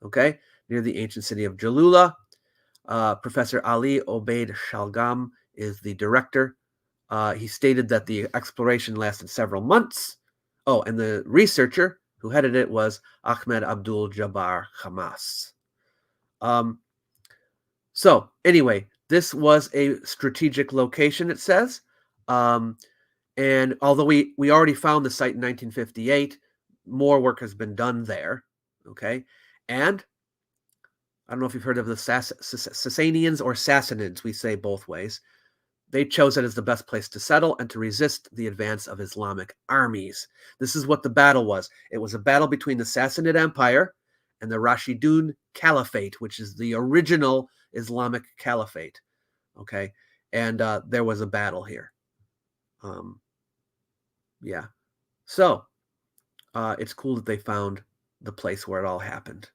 [SPEAKER 1] okay, near the ancient city of Jalula. Professor Ali Obeid Shalgam is the director. He stated that the exploration lasted several months. Oh, and the researcher who headed it was Ahmed Abdul Jabbar Hamas. So anyway, this was a strategic location, it says. And although we already found the site in 1958, more work has been done there. Okay. And I don't know if you've heard of the Sassanians or Sassanids. We say both ways. They chose it as the best place to settle and to resist the advance of Islamic armies. This is what the battle was. It was a battle between the Sassanid Empire and the Rashidun Caliphate, which is the original Islamic Caliphate. Okay. And there was a battle here. Yeah. So it's cool that they found the place where it all happened.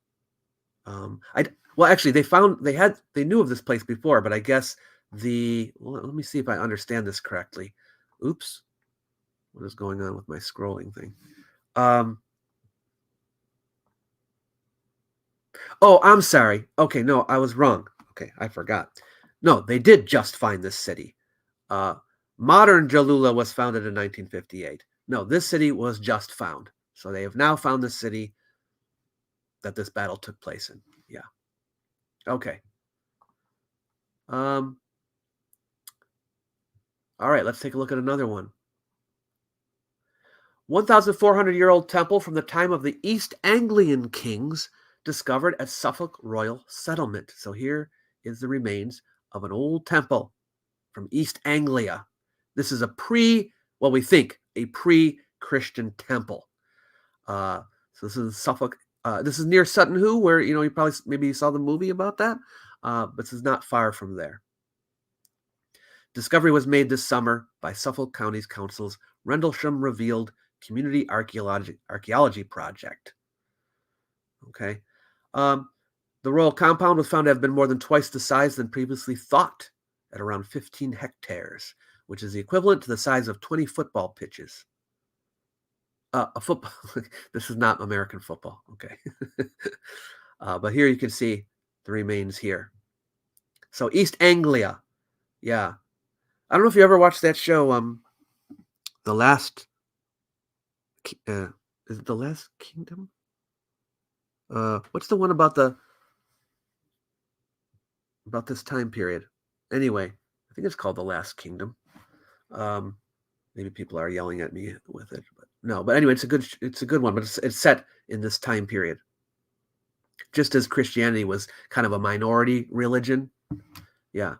[SPEAKER 1] Well, actually, they knew of this place before, but I guess let me see if I understand this correctly. Oops, what is going on with my scrolling thing? Oh, I'm sorry. Okay, no, I was wrong. Okay, I forgot. No, they did just find this city. Modern Jalula was founded in 1958. No, this city was just found. So they have now found the city that this battle took place in. Yeah. Okay. All right, let's take a look at another one. 1,400-year-old temple from the time of the East Anglian kings discovered at Suffolk Royal Settlement. So here is the remains of an old temple from East Anglia. This is we think a pre-Christian temple. So this is Suffolk. This is near Sutton Hoo, where you probably maybe saw the movie about that. But this is not far from there. Discovery was made this summer by Suffolk County's Council's Rendlesham Revealed Community Archaeology Project. Okay. The royal compound was found to have been more than twice the size than previously thought, at around 15 hectares, which is the equivalent to the size of 20 football pitches. A football. This is not American football. Okay. But here you can see the remains here. So East Anglia. Yeah. I don't know if you ever watched that show, The Last... is it The Last Kingdom? What's the one about this time period? Anyway, I think it's called The Last Kingdom. Maybe people are yelling at me with it, but no. But anyway, it's a good one. But it's set in this time period, just as Christianity was kind of a minority religion. Yeah.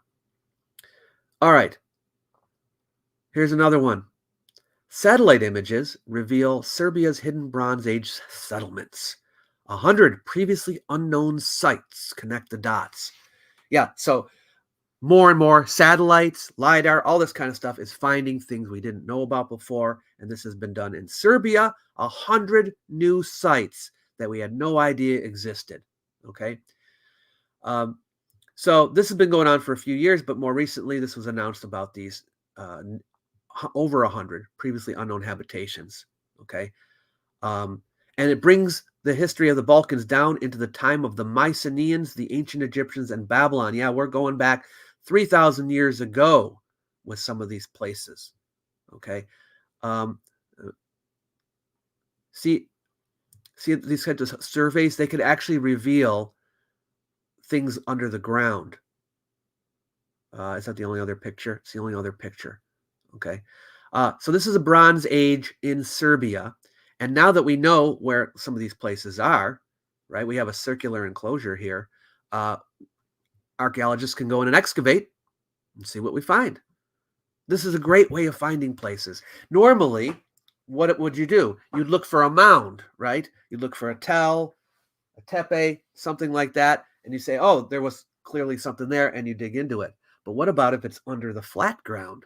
[SPEAKER 1] All right. Here's another one. Satellite images reveal Serbia's hidden Bronze Age settlements. 100 previously unknown sites connect the dots. Yeah, so more and more satellites, LiDAR, all this kind of stuff is finding things we didn't know about before. And this has been done in Serbia, 100 new sites that we had no idea existed. Okay. So this has been going on for a few years, but more recently, this was announced about these over 100 previously unknown habitations. Okay. And it brings the history of the Balkans down into the time of the Mycenaeans, the ancient Egyptians, and Babylon. Yeah, we're going back 3,000 years ago with some of these places. Okay. See these kinds of surveys, they could actually reveal things under the ground. Is that the only other picture? It's the only other picture. Okay. So this is a Bronze Age in Serbia. And now that we know where some of these places are, right, we have a circular enclosure here. Archaeologists can go in and excavate and see what we find. This is a great way of finding places. Normally, what would you do? You'd look for a mound, right? You'd look for a tell, a tepe, something like that. And you say, oh, there was clearly something there, and you dig into it. But what about if it's under the flat ground?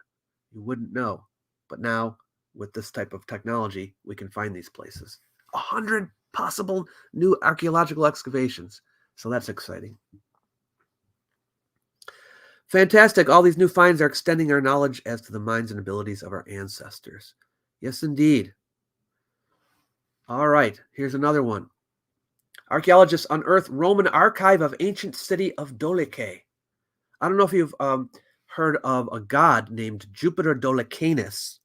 [SPEAKER 1] You wouldn't know. But now, with this type of technology, we can find these places. 100 possible new archaeological excavations. So that's exciting. Fantastic. All these new finds are extending our knowledge as to the minds and abilities of our ancestors. Yes, indeed. All right, here's another one. Archaeologists unearth Roman archive of ancient city of Doliche. I don't know if you've heard of a god named Jupiter Dolicanus,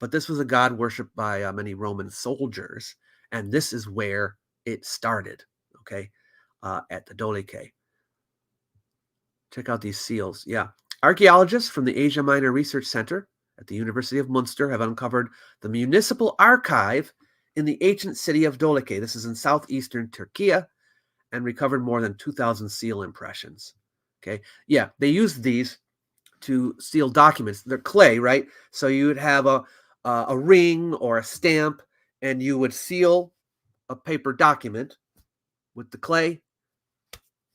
[SPEAKER 1] but this was a god worshipped by many Roman soldiers, and this is where it started, okay, at the Doliche. Check out these seals. Yeah. Archaeologists from the Asia Minor Research Center at the University of Munster have uncovered the municipal archive in the ancient city of Doliche. This is in southeastern Turkey, and recovered more than 2,000 seal impressions. Okay. Yeah, they used these to seal documents. They're clay, right? So you would have a ring or a stamp, and you would seal a paper document with the clay,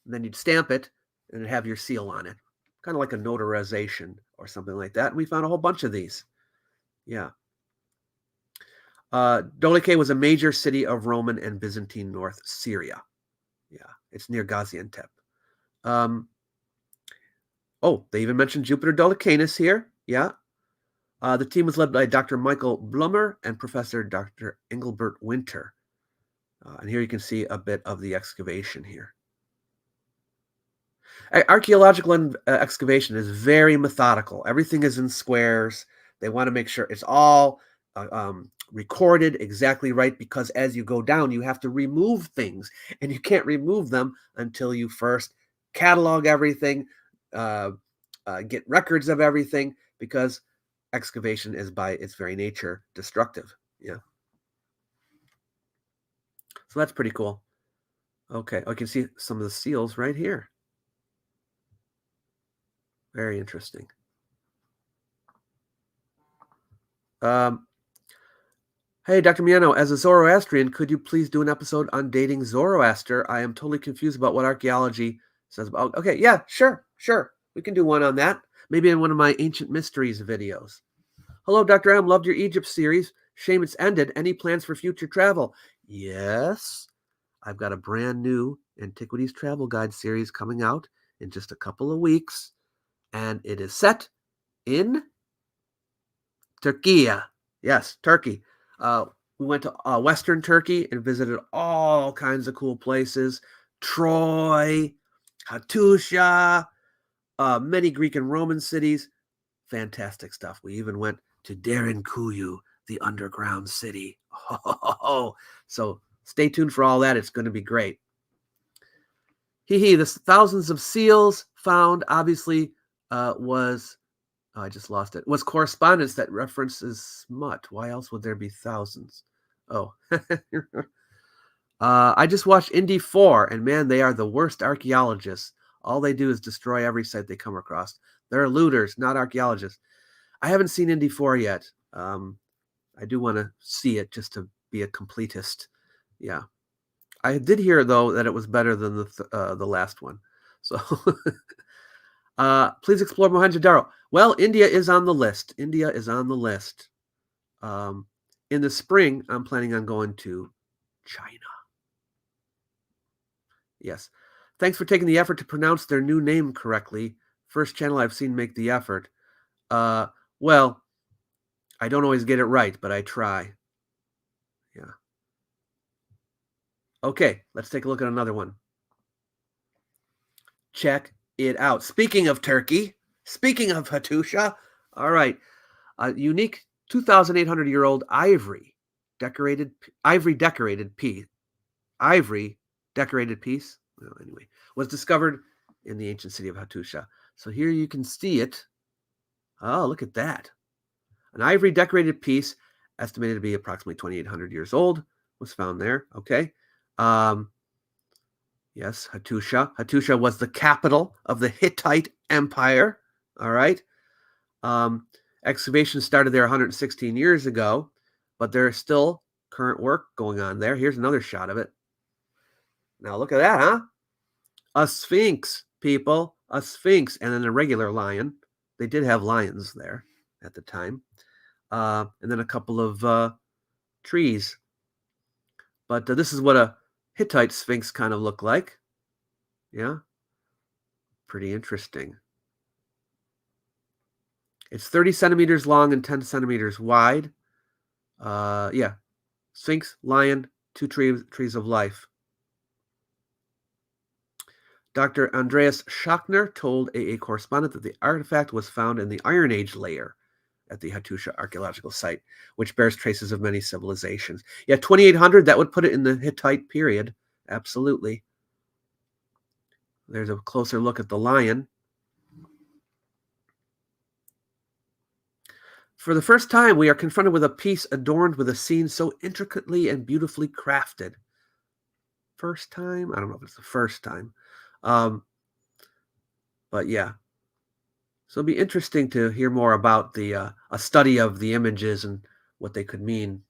[SPEAKER 1] and then you'd stamp it, and have your seal on it. Kind of like a notarization or something like that. And we found a whole bunch of these. Yeah. Doliche was a major city of Roman and Byzantine North Syria. Yeah, it's near Gaziantep. Oh, they even mentioned Jupiter Dolicanus here. Yeah. The team was led by Dr. Michael Blummer and Professor Dr. Engelbert Winter. And here you can see a bit of the excavation here. Archaeological excavation is very methodical. Everything is in squares. They want to make sure it's all recorded exactly right, because as you go down, you have to remove things, and you can't remove them until you first catalog everything, get records of everything, because excavation is by its very nature destructive. Yeah. So that's pretty cool. Okay, I can see some of the seals right here. Very interesting. Hey, Dr. Miano, as a Zoroastrian, could you please do an episode on dating Zoroaster? I am totally confused about what archaeology says about. Okay, yeah, sure. We can do one on that. Maybe in one of my Ancient Mysteries videos. Hello, Dr. M. Loved your Egypt series. Shame it's ended. Any plans for future travel? Yes. I've got a brand new Antiquities Travel Guide series coming out in just a couple of weeks, and it is set in Turkey. Yes, Turkey. We went to Western Turkey and visited all kinds of cool places. Troy, Hattusha, many Greek and Roman cities. Fantastic stuff. We even went to Derinkuyu, the underground city. So stay tuned for all that. It's going to be great. The thousands of seals found obviously was... I just lost it. Was correspondence that references smut. Why else would there be thousands? Oh. I just watched Indy 4, and man, they are the worst archaeologists. All they do is destroy every site they come across. They're looters, not archaeologists. I haven't seen Indy 4 yet. I do want to see it just to be a completist. Yeah. I did hear, though, that it was better than the last one. So please explore Mohenjo-Daro. Well, India is on the list. India is on the list. In the spring, I'm planning on going to China. Yes. Thanks for taking the effort to pronounce their new name correctly. First channel I've seen make the effort. Well, I don't always get it right, but I try. Yeah. Okay, let's take a look at another one. Check it out. Speaking of Turkey, speaking of Hattusha, all right, a unique 2,800-year-old ivory decorated piece. Well, anyway, was discovered in the ancient city of Hattusha. So here you can see it. Oh, look at that. An ivory decorated piece, estimated to be approximately 2,800 years old, was found there. Okay. Yes, Hattusha. Hattusha was the capital of the Hittite Empire. All right. Excavation started there 116 years ago, but there's still current work going on there. Here's another shot of it. Now look at that, huh? A sphinx, people. A sphinx and an irregular lion. They did have lions there at the time. And then a couple of trees. But this is what a Hittite Sphinx kind of looked like. Yeah. Pretty interesting. It's 30 centimeters long and 10 centimeters wide. Yeah. Sphinx, lion, two trees of life. Dr. Andreas Schachner told AA correspondent that the artifact was found in the Iron Age layer at the Hattusha archaeological site, which bears traces of many civilizations. Yeah, 2,800, that would put it in the Hittite period. Absolutely. There's a closer look at the lion. For the first time, we are confronted with a piece adorned with a scene so intricately and beautifully crafted. First time? I don't know if it's the first time. But yeah. So it'll be interesting to hear more about the a study of the images and what they could mean.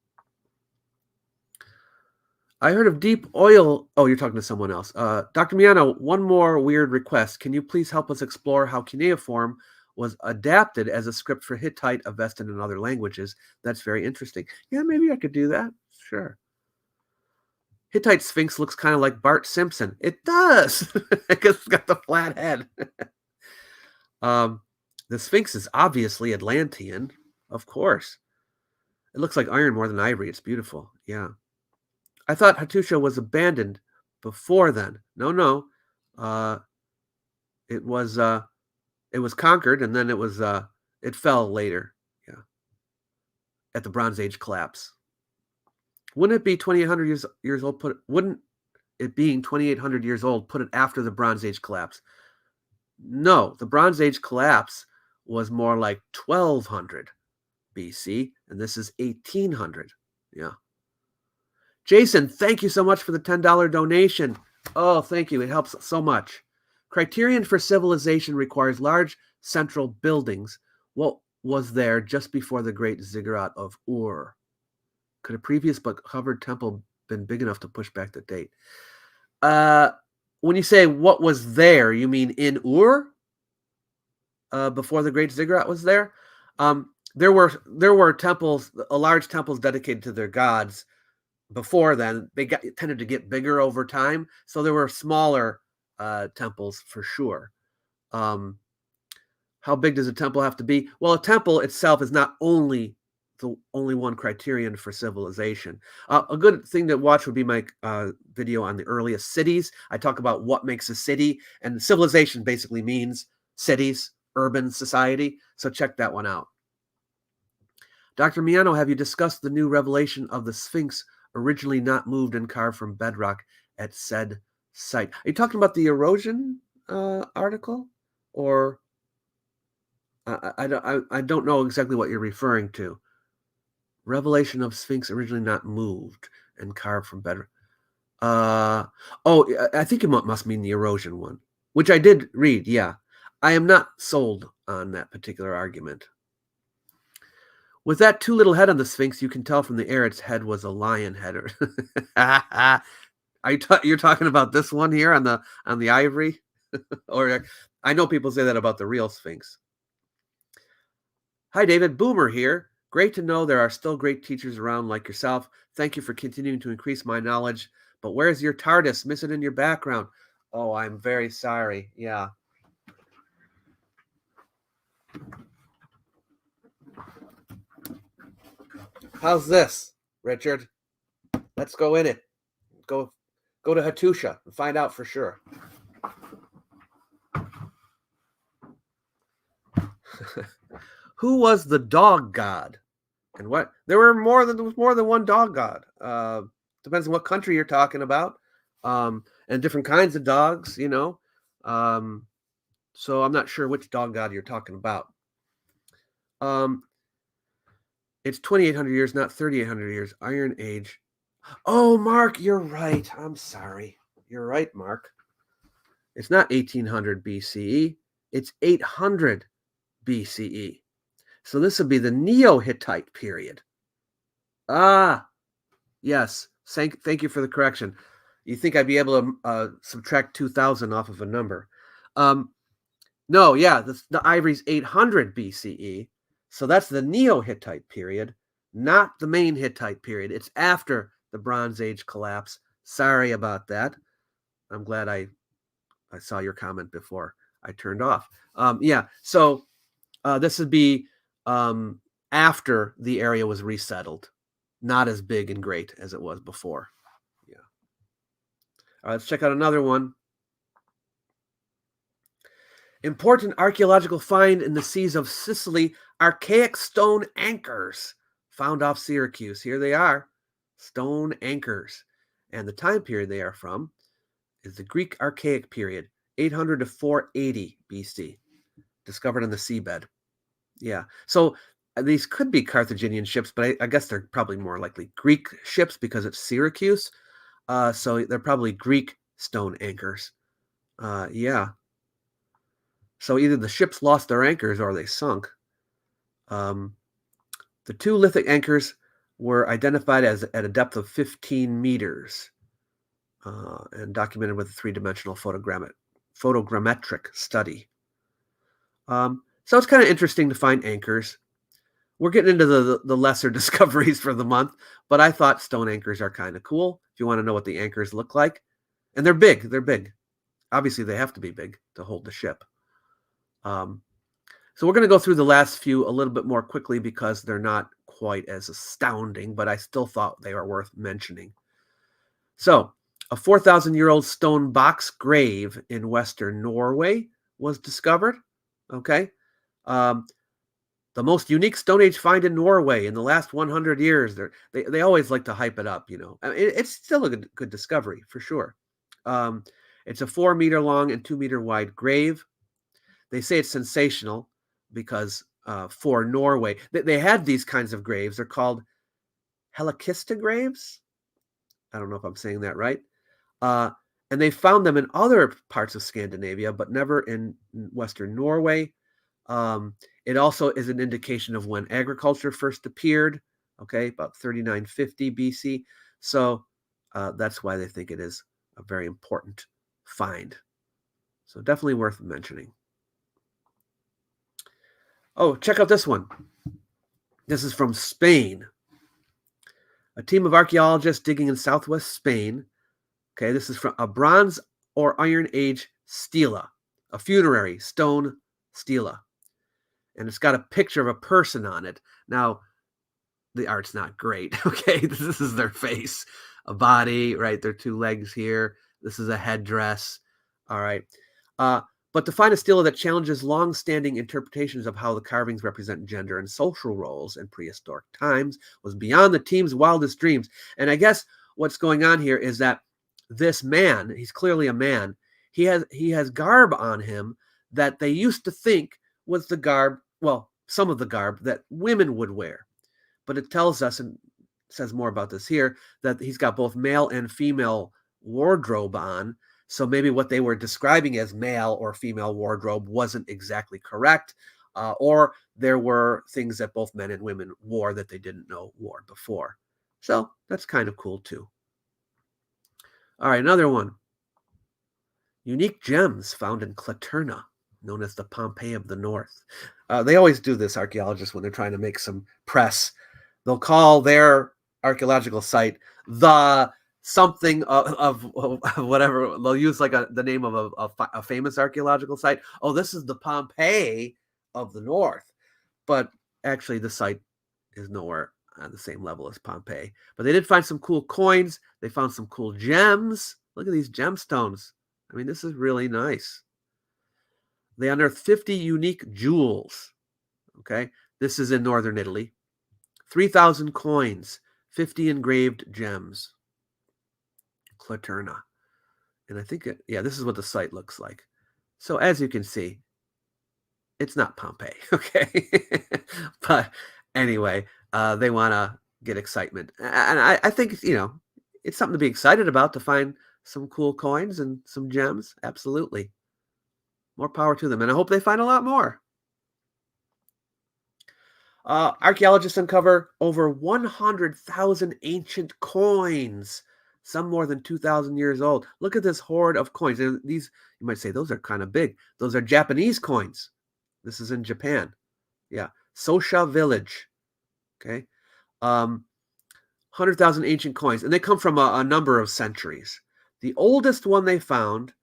[SPEAKER 1] I heard of deep oil. Oh, you're talking to someone else. Dr. Miano, one more weird request. Can you please help us explore how cuneiform was adapted as a script for Hittite, Avestan, and other languages? That's very interesting. Yeah, maybe I could do that. Sure. Hittite Sphinx looks kind of like Bart Simpson. It does, because it's got the flat head. The Sphinx is obviously Atlantean, of course. It looks like iron more than ivory. It's beautiful. Yeah. I thought Hattusha was abandoned before then. No. It was conquered, and then it fell later. Yeah. At the Bronze Age collapse. Wouldn't it be 2,800 years old? Wouldn't it being 2,800 years old put it after the Bronze Age collapse? No, the Bronze Age collapse was more like 1,200 BC, and this is 1,800. Yeah. Jason, thank you so much for the $10 donation. Oh, thank you. It helps so much. Criterion for civilization requires large central buildings. What was there just before the great ziggurat of Ur? Could a previous but covered temple been big enough to push back the date? When you say what was there, you mean in Ur? Before the great ziggurat was there? There were temples, large temples dedicated to their gods. Before then, they tended to get bigger over time, so there were smaller temples for sure. How big does a temple have to be? Well, a temple itself is not only the only one criterion for civilization. A good thing to watch would be my video on the earliest cities. I talk about what makes a city, and civilization basically means cities, urban society. So check that one out. Dr. Miano, have you discussed the new revelation of the Sphinx originally not moved and carved from bedrock at said site? Are you talking about the erosion article, or I don't know exactly what you're referring to. Revelation of Sphinx originally not moved and carved from bedrock. I think it must mean the erosion one, which I did read. Yeah, I am not sold on that particular argument. With that too little head on the Sphinx, you can tell from the air its head was a lion header. You're talking about this one here on the ivory? Or I know people say that about the real Sphinx. Hi, David. Boomer here. Great to know there are still great teachers around like yourself. Thank you for continuing to increase my knowledge. But where's your TARDIS? Miss it in your background. Oh, I'm very sorry. Yeah. How's this, Richard? Let's go in it. Go to Hattusha and find out for sure. Who was the dog god? And what? There was more than one dog god. Depends on what country you're talking about. And different kinds of dogs, you know. So I'm not sure which dog god you're talking about. It's 2,800 years, not 3,800 years. Iron Age. Oh, Mark, you're right. I'm sorry. You're right, Mark. It's not 1800 BCE. It's 800 BCE. So this would be the Neo-Hittite period. Ah, yes. Thank you for the correction. You think I'd be able to subtract 2,000 off of a number. No, yeah, the ivory's 800 BCE. So that's the Neo-Hittite period, not the main Hittite period. It's after the Bronze Age collapse. Sorry about that. I'm glad I saw your comment before I turned off. Yeah, so this would be after the area was resettled, not as big and great as it was before. Yeah. All right, let's check out another one. Important archaeological find in the seas of Sicily, archaic stone anchors found off Syracuse. Here they are, stone anchors. And the time period they are from is the Greek Archaic period, 800 to 480 BC, discovered on the seabed. Yeah, so these could be Carthaginian ships, but I guess they're probably more likely Greek ships because it's Syracuse. So they're probably Greek stone anchors. Yeah. So either the ships lost their anchors or they sunk. The two lithic anchors were identified as at a depth of 15 meters and documented with a three-dimensional photogrammetric study. So it's kind of interesting to find anchors. We're getting into the lesser discoveries for the month, but I thought stone anchors are kind of cool if you want to know what the anchors look like. And they're big. They're big. Obviously, they have to be big to hold the ship. So we're going to go through the last few a little bit more quickly because they're not quite as astounding, but I still thought they were worth mentioning. So a 4,000-year-old stone box grave in western Norway was discovered. Okay. The most unique Stone Age find in Norway in the last 100 years. They always like to hype it up, you know. I mean, it's still a good discovery for sure. It's a 4-meter long and 2-meter wide grave. They say it's sensational because for Norway, they had these kinds of graves. They're called helicista graves. I don't know if I'm saying that right. And they found them in other parts of Scandinavia, but never in Western Norway. It also is an indication of when agriculture first appeared, okay, about 3950 BC. So that's why they think it is a very important find. So definitely worth mentioning. Oh, check out this one. This is from Spain. A team of archaeologists digging in southwest Spain. Okay, this is from a Bronze or Iron Age stela, a funerary stone stela. And it's got a picture of a person on it. Now, the art's not great, okay? This is their face, a body, right? Their two legs here. This is a headdress, all right? But to find a stela that challenges long-standing interpretations of how the carvings represent gender and social roles in prehistoric times was beyond the team's wildest dreams. And I guess what's going on here is that this man, he's clearly a man, he has garb on him that they used to think was the garb, well, some of the garb that women would wear. But it tells us, and says more about this here, that he's got both male and female wardrobe on. So maybe what they were describing as male or female wardrobe wasn't exactly correct, or there were things that both men and women wore that they didn't know wore before. So that's kind of cool too. All right, another one. Unique gems found in Claterna, known as the Pompeii of the North. They always do this, archaeologists, when they're trying to make some press. They'll call their archaeological site the something of whatever. They'll use like the name of a famous archaeological site. Oh, this is the Pompeii of the North. But actually, the site is nowhere on the same level as Pompeii. But they did find some cool coins. They found some cool gems. Look at these gemstones. I mean, this is really nice. They unearthed 50 unique jewels. Okay, this is in northern Italy. 3,000 coins, 50 engraved gems. Claterna. And I think, this is what the site looks like. So as you can see, it's not Pompeii, okay? But anyway, they want to get excitement. And I think, it's something to be excited about, to find some cool coins and some gems. Absolutely. More power to them. And I hope they find a lot more. Archaeologists uncover over 100,000 ancient coins, some more than 2,000 years old. Look at this hoard of coins. And these, you might say, those are kind of big. Those are Japanese coins. This is in Japan. Yeah. Sosha village. Okay. 100,000 ancient coins. And they come from a number of centuries. The oldest one they found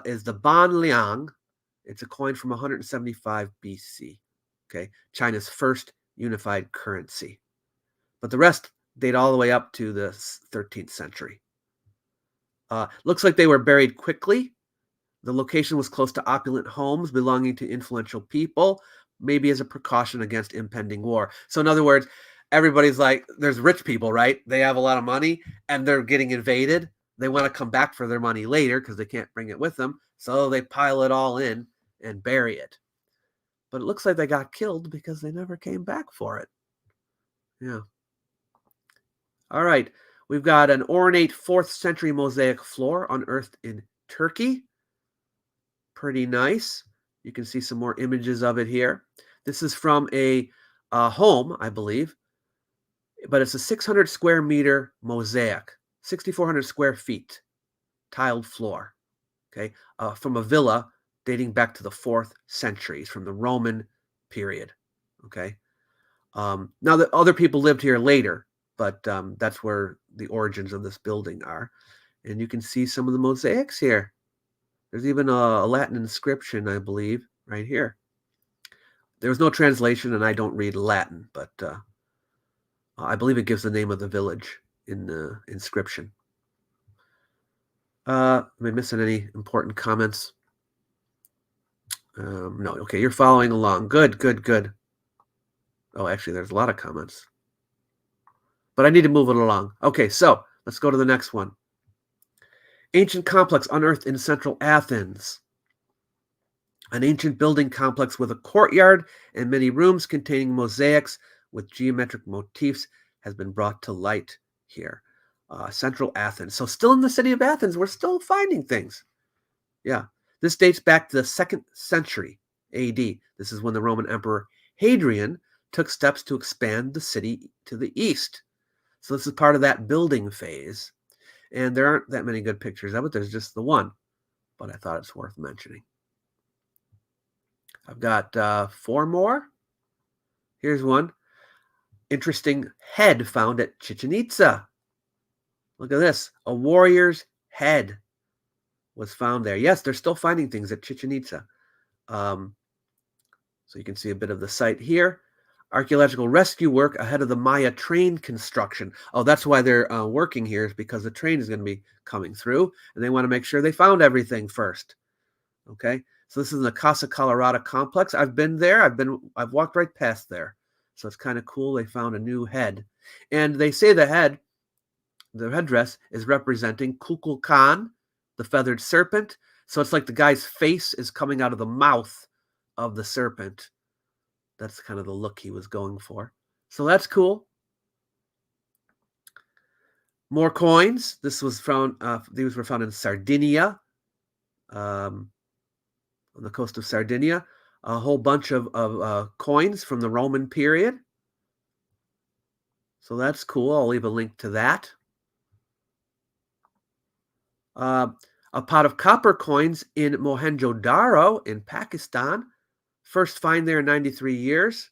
[SPEAKER 1] is the Ban Liang. It's a coin from 175 BC. Okay, China's first unified currency. But the rest date all the way up to the 13th century. Looks like they were buried quickly. The location was close to opulent homes belonging to influential people, maybe as a precaution against impending war. So in other words, everybody's like, there's rich people, right? They have a lot of money and they're getting invaded. They want to come back for their money later because they can't bring it with them. So they pile it all in and bury it. But it looks like they got killed because they never came back for it. Yeah. All right. We've got an ornate 4th century mosaic floor unearthed in Turkey. Pretty nice. You can see some more images of it here. This is from a home, I believe, but it's a 600 square meter mosaic, 6,400 square feet, tiled floor, okay, from a villa dating back to the 4th century, from the Roman period, okay? Now, the other people lived here later, but that's where the origins of this building are. And you can see some of the mosaics here. There's even a Latin inscription, I believe, right here. There was no translation, and I don't read Latin, but I believe it gives the name of the village in the inscription. Am I missing any important comments? No. Okay, you're following along. Good, good, good. Oh, actually, there's a lot of comments. But I need to move it along. Okay, so let's go to the next one. Ancient complex unearthed in central Athens. An ancient building complex with a courtyard and many rooms containing mosaics with geometric motifs has been brought to light here. Central Athens. So still in the city of Athens, we're still finding things. Yeah. This dates back to the 2nd century AD. This is when the Roman Emperor Hadrian took steps to expand the city to the east. So this is part of that building phase. And there aren't that many good pictures of it. There's just the one. But I thought it's worth mentioning. I've got 4 more. Here's one. Interesting head found at Chichen Itza. Look at this. A warrior's head was found there. Yes, they're still finding things at Chichen Itza. So you can see a bit of the site here. Archaeological rescue work ahead of the Maya train construction. Oh, that's why they're working here, is because the train is going to be coming through, and they want to make sure they found everything first. Okay, so this is the Casa Colorada complex. I've been there. I've walked right past there. So it's kind of cool. They found a new head, and they say the headdress is representing Kukulkan, the feathered serpent. So it's like the guy's face is coming out of the mouth of the serpent. That's kind of the look he was going for. So that's cool. More coins. These were found in Sardinia, on the coast of Sardinia. A whole bunch of coins from the Roman period. So that's cool. I'll leave a link to that. A pot of copper coins in Mohenjo-Daro in Pakistan. First find there in 93 years.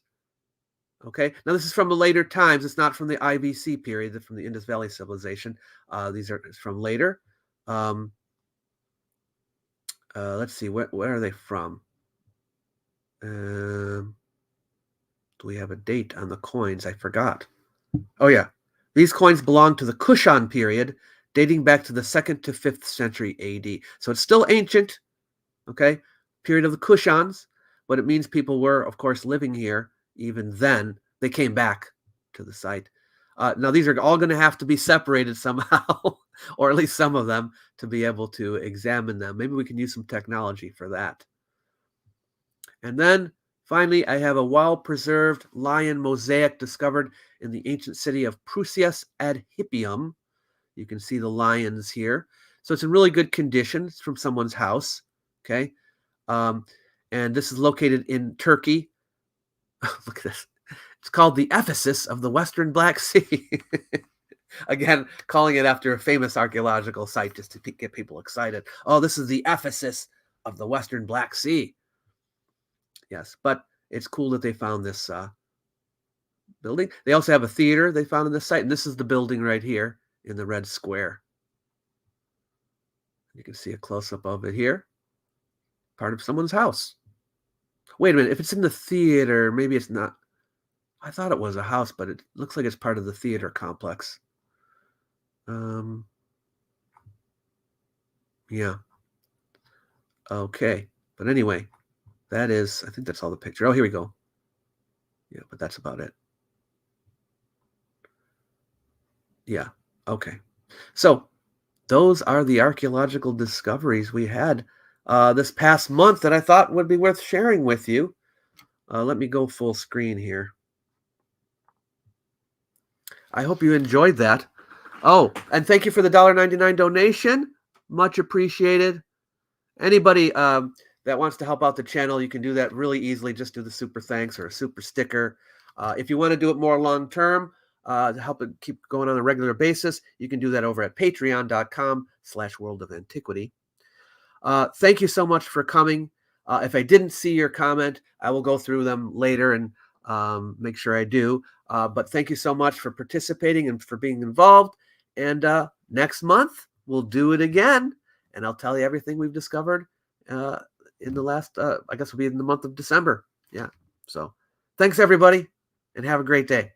[SPEAKER 1] Okay, now this is from the later times. It's not from the IBC period, from the Indus Valley Civilization. These are from later. Let's see, where are they from? Do we have a date on the coins? I forgot. Oh, yeah. These coins belong to the Kushan period, dating back to the 2nd to 5th century AD. So it's still ancient, okay? Period of the Kushans, but it means people were, of course, living here even then. They came back to the site. Now, these are all going to have to be separated somehow, or at least some of them, to be able to examine them. Maybe we can use some technology for that. And then, finally, I have a well-preserved lion mosaic discovered in the ancient city of Prusias ad Hippium. You can see the lions here. So it's in really good condition. It's from someone's house, okay? And this is located in Turkey. Look at this. It's called the Ephesus of the Western Black Sea. Again, calling it after a famous archaeological site just to get people excited. Oh, this is the Ephesus of the Western Black Sea. Yes, but it's cool that they found this building. They also have a theater they found in this site, and this is the building right here in the red square. You can see a close-up of it here. Part of someone's house. Wait a minute, if it's in the theater, maybe it's not. I thought it was a house, but it looks like it's part of the theater complex. Yeah. Okay. But anyway, that is, I think that's all the picture. Oh, here we go. Yeah, but that's about it. Yeah. Okay. So those are the archaeological discoveries we had this past month that I thought would be worth sharing with you. Let me go full screen here. I hope you enjoyed that. Oh, and thank you for the $1.99 donation. Much appreciated. Anybody that wants to help out the channel, you can do that really easily. Just do the super thanks or a super sticker. If you want to do it more long term, to help it keep going on a regular basis, you can do that over at patreon.com/World of Antiquity. Thank you so much for coming. If I didn't see your comment, I will go through them later and make sure I do. But thank you so much for participating and for being involved. And next month, we'll do it again. And I'll tell you everything we've discovered in the last, I guess it'll be in the month of December. Yeah. So thanks, everybody, and have a great day.